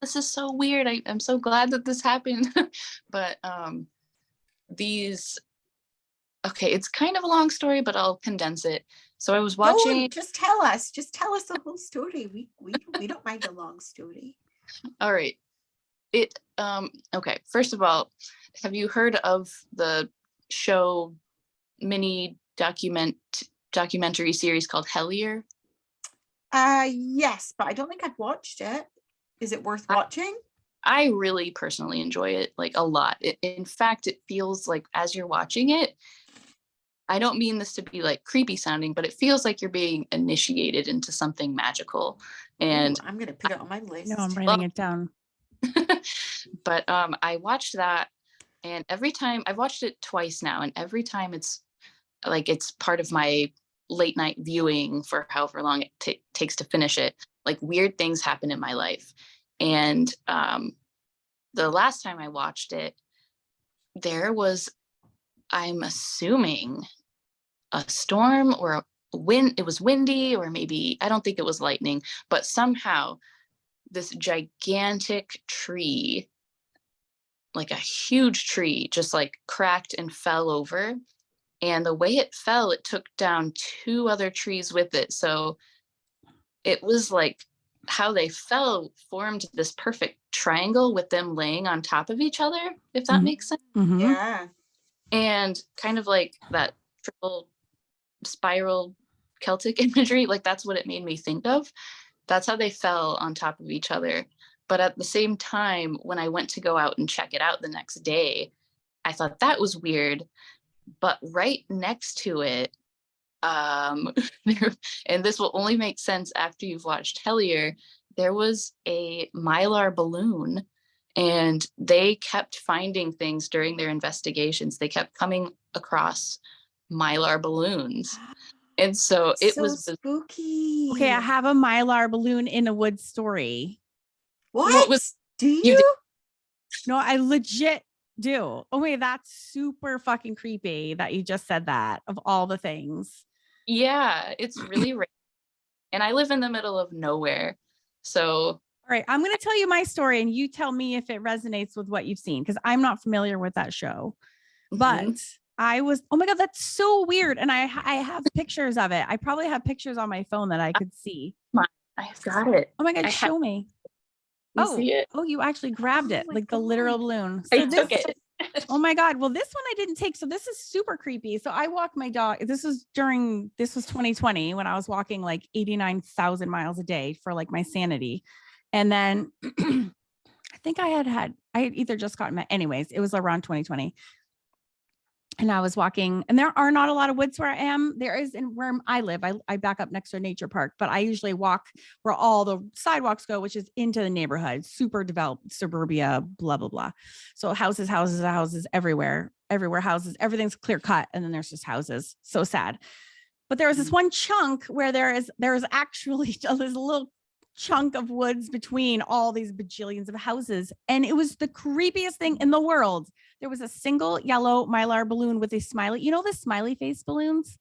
this is so weird. I'm so glad that this happened. But these, okay, it's kind of a long story, but I'll condense it. So I was watching. No, just tell us the whole story. We don't mind a long story. All right. Okay, first of all, have you heard of the show mini documentary series called Hellier? Yes, but I don't think I've watched it. Is it worth watching? I really personally enjoy it, like, a lot. In fact, it feels like as you're watching it, I don't mean this to be like creepy sounding, but it feels like you're being initiated into something magical. And I'm gonna put it on my list. No, I'm writing it down. But I watched that, and every time, I've watched it twice now, and every time it's part of my late night viewing for however long it takes to finish it. Like, weird things happen in my life. And the last time I watched it, there was, I'm assuming, a storm or a wind. It was windy, or maybe, I don't think it was lightning, but somehow this gigantic tree, like a huge tree, just like cracked and fell over. And the way it fell, it took down 2 other trees with it. So it was like how they fell formed this perfect triangle with them laying on top of each other, if that makes sense. Mm-hmm. Yeah. And kind of like that triple spiral Celtic imagery, like that's what it made me think of. That's how they fell on top of each other. But at the same time, when I went to go out and check it out the next day, I thought that was weird. But right next to it, and this will only make sense after you've watched Hellier, there was a Mylar balloon, and they kept finding things during their investigations. They kept coming across Mylar balloons. And so it was spooky. Okay, I have a Mylar balloon in a wood story. What do you? No, I legit do. Oh wait, that's super fucking creepy that you just said that, of all the things. Yeah, it's really rare. And I live in the middle of nowhere. So, all right, I'm going to tell you my story and you tell me if it resonates with what you've seen, because I'm not familiar with that show. But I was, oh my God, that's so weird. And I have pictures of it. I probably have pictures on my phone that I could see. I've got it. Oh my God, show me. See it? Oh, you actually grabbed it, like the literal balloon. So I took it. Oh my God. Well, this one I didn't take. So this is super creepy. So I walked my dog. This was 2020 when I was walking like 89,000 miles a day for like my sanity. And then I think I had either just gotten met. Anyways, it was around 2020. And I was walking, and there are not a lot of woods where I am. There is in where I live. I back up next to a nature park, but I usually walk where all the sidewalks go, which is into the neighborhood, super developed suburbia, blah, blah, blah. So houses everywhere, houses, everything's clear cut. And then there's just houses. So sad. But there was this one chunk where there is actually there's a little chunk of woods between all these bajillions of houses. And it was the creepiest thing in the world. There was a single yellow Mylar balloon with a smiley, the smiley face balloons?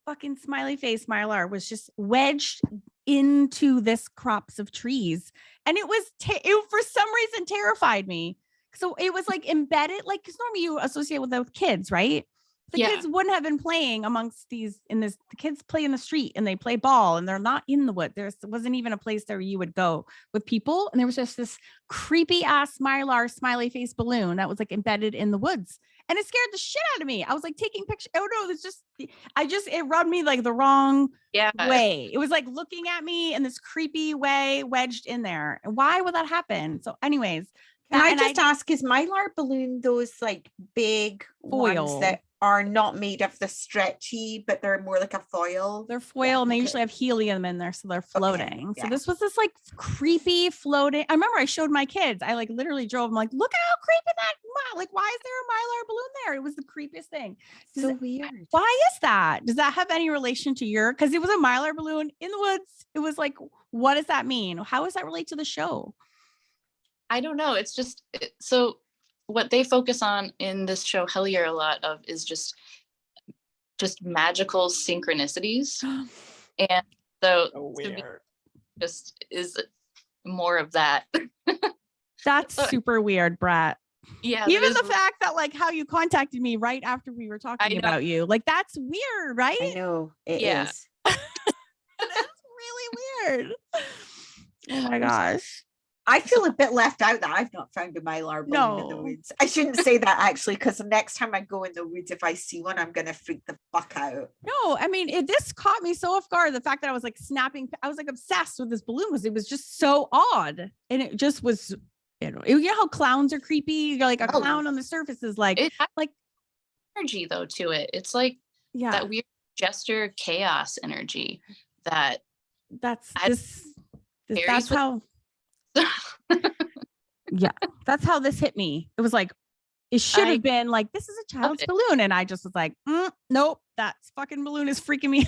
Fucking smiley face Mylar was just wedged into this crops of trees. And it was, it for some reason terrified me. So it was like embedded, like, because normally you associate with those kids, right? The kids wouldn't have been playing amongst these the kids play in the street and they play ball and they're not in the wood. There wasn't even a place there you would go with people. And there was just this creepy ass Mylar smiley face balloon that was like embedded in the woods. And it scared the shit out of me. I was like taking pictures. Oh no, it rubbed me like the wrong way. It was like looking at me in this creepy way wedged in there. And why would that happen? So anyways. Can I just ask, is Mylar balloon those like big foil ones that are not made of the stretchy, but they're more like a foil? They're foil and they usually have helium in there, so they're floating. So this was this like creepy floating. I remember I showed my kids. I like literally drove them like, look how creepy that, like, why is there a Mylar balloon there? It was the creepiest thing. So weird. Why is that? Does that have any relation to because it was a Mylar balloon in the woods? It was like, what does that mean? How does that relate to the show? I don't know. It's just, so what they focus on in this show Hellier a lot of is just magical synchronicities. And so weird. Just is more of that. That's super weird, Brett. Yeah, that Even is the fact that like how you contacted me right after we were talking know. about you, like that's weird, right? I know it Yeah. is. That's really weird. Oh my gosh. I feel a bit left out that I've not found a mylar balloon in the No. woods. I shouldn't say that actually, because the next time I go in the woods, if I see one, I'm gonna freak the fuck out. No, I mean, this caught me so off guard. The fact that I was like snapping, I was like obsessed with this balloon because it was just so odd. And it just was, you know how clowns are creepy? You're like a Oh. clown on the surface is like, It has like, energy though to it. It's like yeah, that weird gesture chaos energy that that's I- that's Fairies with- how, yeah, that's how this hit me. It was like, it should have been like, this is a child's balloon. And I just was like, nope, that fucking balloon is freaking me.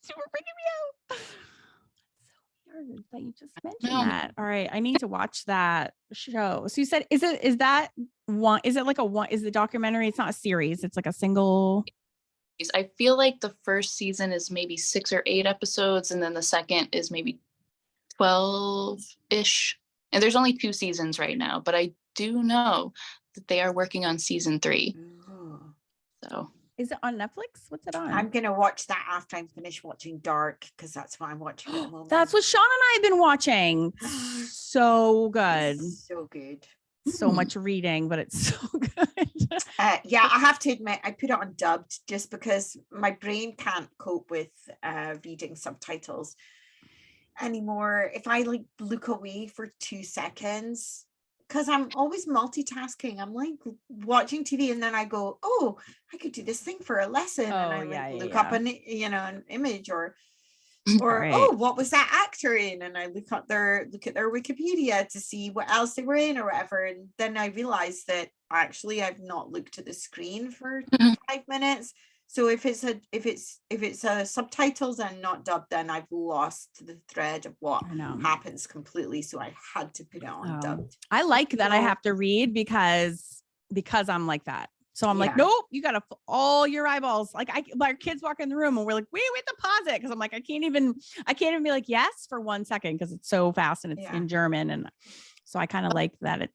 Super freaking me out. So weird that you just mentioned that. All right. I need to watch that show. So you said, is that one? Is it like is the documentary? It's not a series. It's like a single. I feel like the first season is maybe 6 or 8 episodes, and then the second is maybe 12-ish. And there's only 2 seasons right now, but I do know that they are working on season 3. So is it on Netflix? What's it on? I'm gonna watch that after I'm finished watching Dark, because that's what I'm watching at the moment. That's what Sean and I have been watching. So good. It's so good. So much reading, but it's so good. Yeah, I have to admit, I put it on dubbed just because my brain can't cope with reading subtitles anymore. If I like look away for 2 seconds, because I'm always multitasking, I'm like watching TV and then I go, oh, I could do this thing for a lesson, and I like look up an image or right. Oh, what was that actor in? And I look at their Wikipedia to see what else they were in or whatever. And then I realized that actually I've not looked at the screen for 5 minutes. So if it's subtitles and not dubbed, then I've lost the thread of what happens completely. So I had to put it on dubbed. I like that I have to read because I'm like that. So I'm like, nope, you got to all your eyeballs. Like our kids walk in the room and we're like, we have to pause it. Cause I'm like, I can't even be like, yes, for 1 second. Cause it's so fast and it's in German. And so I kind of like that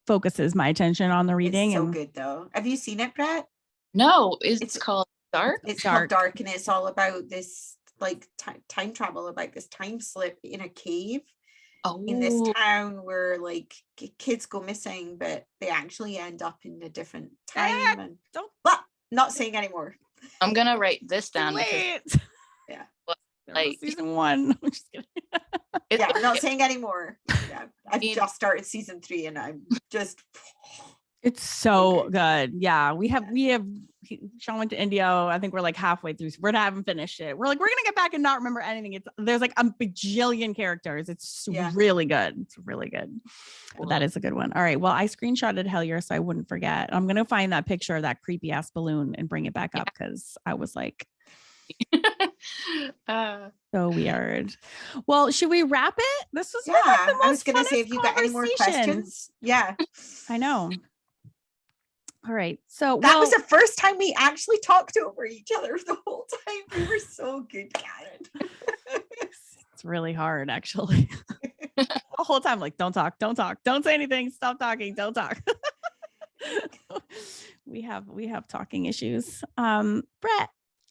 focuses my attention on the reading. It's so good though. Have you seen it, Brett? No, it's called Dark. It's called Dark, and it's all about this like time travel, about this time slip in a cave. In this town where like kids go missing, but they actually end up in a different time. And not saying anymore. I'm gonna write this down. Yeah. Like season 1. I'm just kidding. I'm not saying anymore. Yeah. I've just started season 3 and I'm just it's so good. Yeah. We have Sean went to India. I think we're like halfway through. We haven't finished it. We're gonna get back and not remember anything. There's like a bajillion characters. It's really good. It's really good. Cool. That is a good one. All right. Well, I screenshotted Hellier so I wouldn't forget. I'm gonna find that picture of that creepy ass balloon and bring it back up because I was like so weird. Well, should we wrap it? This was like the most I was gonna say, if you got any more questions. Yeah. I know. All right. So that was the first time we actually talked over each other the whole time. We were so good, Karen. It's really hard, actually. The whole time, like, don't talk, don't say anything, stop talking, don't talk. we have talking issues. Brett,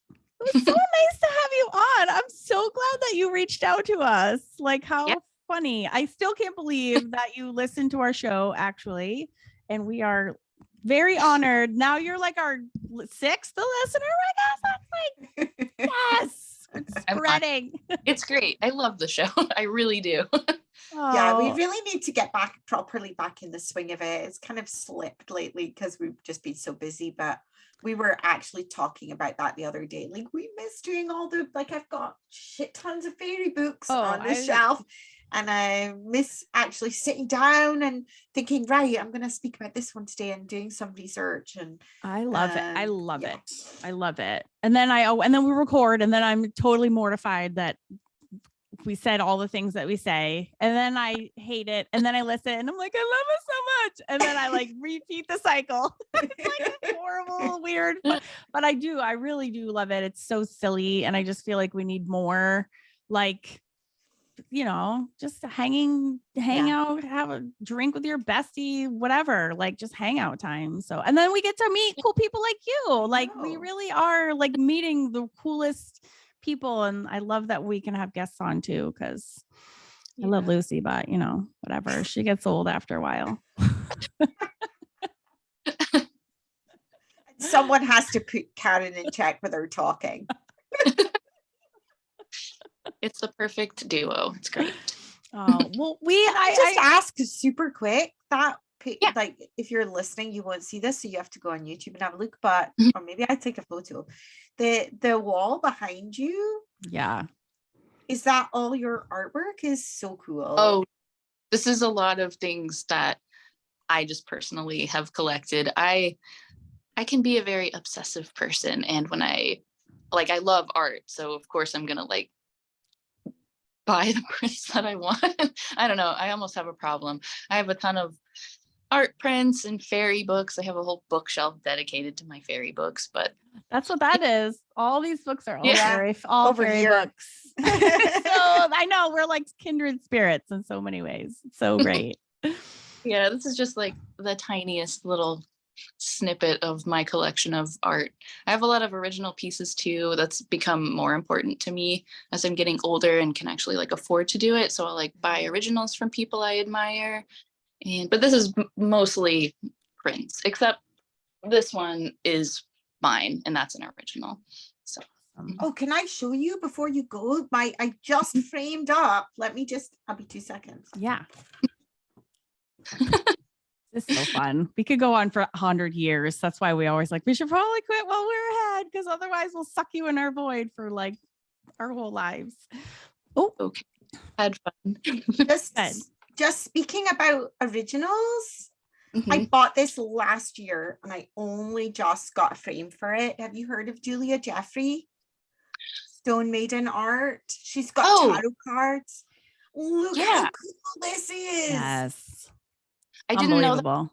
it was so nice to have you on. I'm so glad that you reached out to us. Like, how funny. I still can't believe that you listened to our show, actually. And we are very honored. Now you're like our 6th listener, I guess. That's like, yes, it's spreading. It's great. I love the show. I really do. Yeah, we really need to get properly back in the swing of it. It's kind of slipped lately because we've just been so busy, but we were actually talking about that the other day. Like, we miss doing all the, like, I've got shit tons of fairy books on the shelf. And I miss actually sitting down and thinking, right, I'm going to speak about this one today and doing some research. And I love it. I love it. I love it. And then we record, and then I'm totally mortified that we said all the things that we say. And then I hate it. And then I listen and I'm like, I love it so much. And then I like repeat the cycle. It's like horrible, weird. But I really do love it. It's so silly. And I just feel like we need more like just hang out, have a drink with your bestie, whatever, like just hangout time. So, and then we get to meet cool people like you. Like we really are like meeting the coolest people. And I love that we can have guests on too, because I love Lucy, but whatever. She gets old after a while. Someone has to put Karen in check with her talking. It's the perfect duo. It's great. Oh, well, I just ask super quick that Yeah. like if you're listening, you won't see this, so you have to go on YouTube and have a look. But or maybe I take a photo. The wall behind you. Yeah. Is that all your artwork? Is so cool. Oh, this is a lot of things that I just personally have collected. I can be a very obsessive person, and when I love art, so of course I'm gonna like buy the prints that I want. I don't know. I almost have a problem. I have a ton of art prints and fairy books. I have a whole bookshelf dedicated to my fairy books, but that's what that is. All these books are all Yeah. all Over fairy here. books. So I know we're like kindred spirits in so many ways. It's so great. yeah, this is just like the tiniest little snippet of my collection of art. I have a lot of original pieces too. That's become more important to me as I'm getting older and can actually like afford to do it. So I'll like buy originals from people I admire. But this is mostly prints, except this one is mine, and that's an original. So Oh, can I show you before you go? I just framed up. I'll be 2 seconds. Yeah. It's so fun. We could go on for 100 years. That's why we always we should probably quit while we're ahead, because otherwise we'll suck you in our void for like our whole lives. Oh, okay. Had fun. Just speaking about originals, Mm-hmm. I bought this last year and I only just got a frame for it. Have you heard of Julia Jeffrey? Stone Maiden art. She's got tarot cards. Look how cool this is. Yes. I didn't know the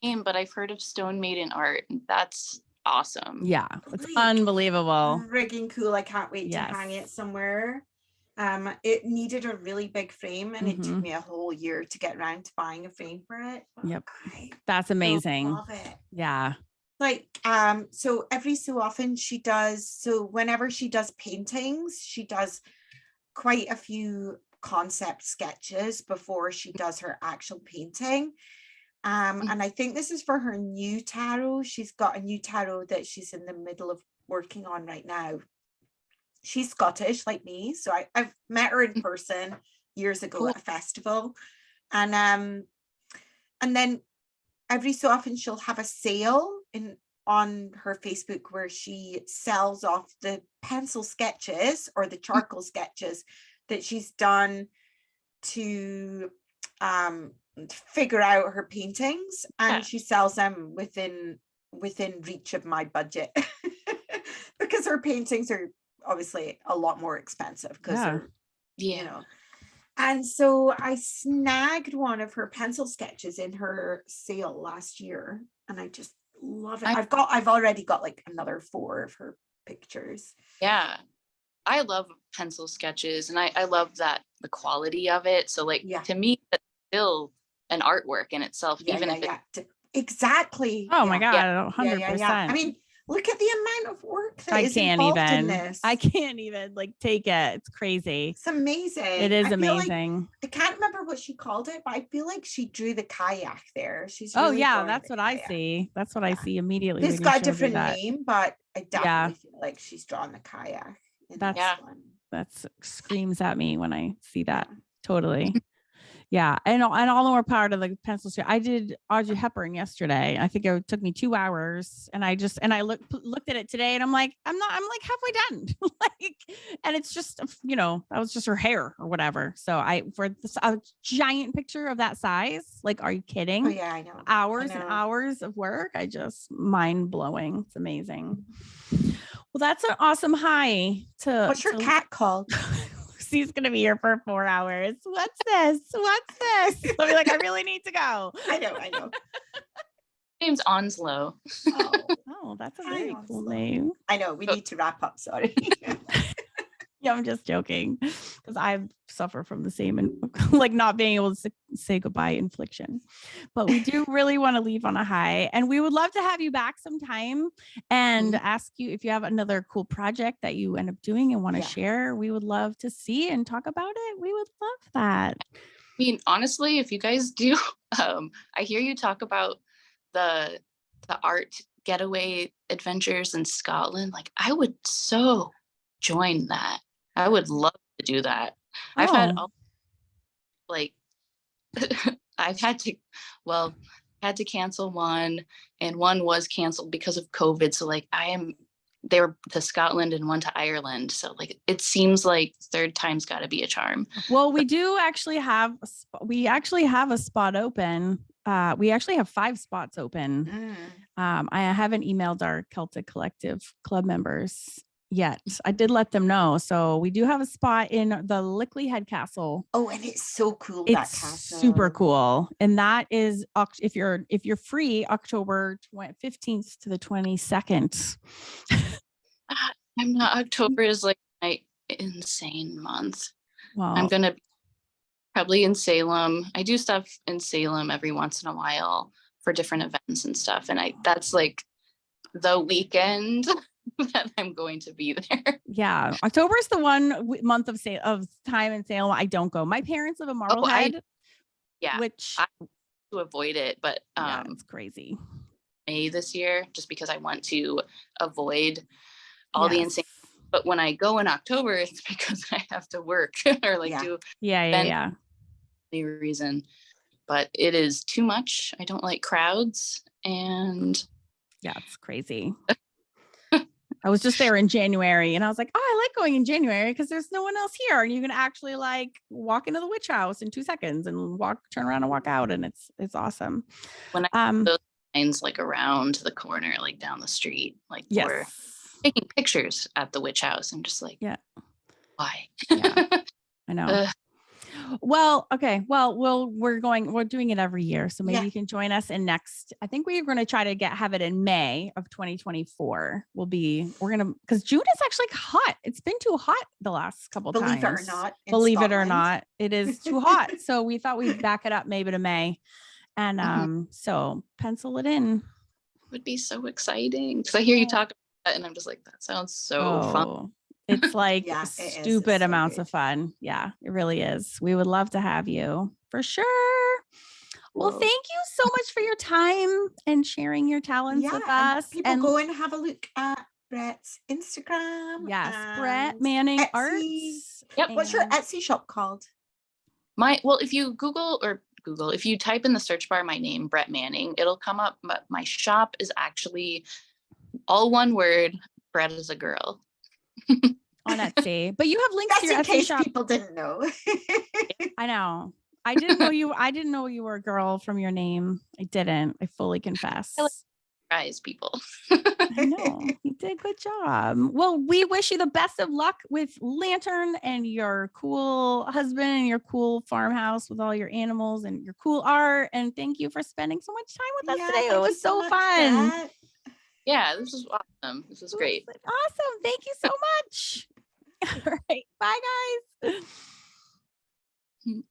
name, but I've heard of Stone Maiden art. That's awesome. Yeah, it's unbelievable. Friggin' cool. I can't wait to hang it somewhere. It needed a really big frame, and it took me a whole year to get around to buying a frame for it. Yep. That's amazing. Love it. Yeah. Like, so every so often whenever she does paintings, she does quite a few concept sketches before she does her actual painting. And I think this is for her new tarot. She's got a new tarot that she's in the middle of working on right now. She's Scottish like me, so I've met her in person years ago at a festival, and then every so often she'll have a sale on her Facebook where she sells off the pencil sketches or the charcoal sketches that she's done to figure out her paintings, and she sells them within reach of my budget because her paintings are obviously a lot more expensive because and so I snagged one of her pencil sketches in her sale last year, and I just love it. I've already got like another 4 of her pictures. Yeah, I love pencil sketches, and I love that the quality of it. So like to me, that's still an artwork in itself, even if exactly. Oh my god, 100%. I mean, look at the amount of work that I is can't involved even in this. I can't even like take it. It's crazy. It's amazing. It is amazing. I can't remember what she called it, but I feel like she drew the kayak there. She's that's what I see. That's what I see immediately. It's got a different name, but I definitely feel like she's drawn the kayak. That screams at me when I see that. Totally. Yeah, and all the more part of the pencil sketch. I did Audrey Hepburn yesterday. I think it took me 2 hours, and I looked at it today, and I'm like halfway done. And it's just that was just her hair or whatever. So for a giant picture of that size, like, are you kidding? Oh yeah, I know. Hours and hours of work. I just mind blowing. It's amazing. Well, that's an awesome high to. What's your cat called? He's gonna be here for 4 hours. What's this? I'll be like, I really need to go. I know. Name's Onslow. Oh, that's a very cool name. I know. We need to wrap up. Sorry. Yeah, I'm just joking because I suffer from the same and like not being able to say goodbye infliction. But we do really want to leave on a high, and we would love to have you back sometime and ask you if you have another cool project that you end up doing and want to share. We would love to see and talk about it. We would love that. I mean, honestly, if you guys do, I hear you talk about the art getaway adventures in Scotland. Like, I would so join that. I would love to do that. I've had like I've had to cancel one, and one was canceled because of COVID. So like they were to Scotland and one to Ireland. So like it seems like third time's got to be a charm. Well, we do actually have a spot open. We actually have 5 spots open. I haven't emailed our Celtic Collective club members yet. I did let them know. So we do have a spot in the Lickley Head Castle. Oh, and it's so cool. It's that castle. super cool. And that is if you're free, October 15th to the 22nd. I'm not. October is like my insane month. Well, I'm gonna be probably in Salem. I do stuff in Salem every once in a while for different events and stuff. And that's like the weekend that I'm going to be there. Yeah. October is the one month of time in Salem I don't go. My parents live in Marblehead. Which I to avoid it, but it's crazy. May this year, just because I want to avoid all the insane. But when I go in October, it's because I have to work or do any reason. But it is too much. I don't like crowds, and it's crazy. I was just there in January and I was like, oh, I like going in January because there's no one else here. And you can actually like walk into the witch house in 2 seconds and turn around and walk out. And it's awesome. When I those signs like around the corner, like down the street, like we're taking pictures at the witch house. I'm just like, why? I know. Well, okay. Well, we're doing it every year. So maybe you can join us in I think we're going to try to have it in May of 2024. Because June is actually hot. It's been too hot the last couple times. Believe it or not, it is too hot. So we thought we'd back it up maybe to May. And so pencil it in. Would be so exciting. Because I hear you talk about that and I'm just like, that sounds so fun. It's like stupid amounts of fun. Yeah, it really is. We would love to have you for sure. Well, thank you so much for your time and sharing your talents with us. People go and have a look at Brett's Instagram. Yes, Brett Manning Etsy. Arts. Yep. What's your Etsy shop called? If you Google, if you type in the search bar my name, Brett Manning, it'll come up. But my shop is actually all one word. Brett is a girl. On Etsy, but you have links to your Etsy shop. People didn't know. I know. I didn't know you were a girl from your name. I didn't. I fully confess. I like surprise people. I know. You did a good job. Well, we wish you the best of luck with Lantern and your cool husband and your cool farmhouse with all your animals and your cool art. And thank you for spending so much time with us today. It was so fun. That. Yeah, this was awesome. This was great. Awesome. Thank you so much. All right. Bye, guys.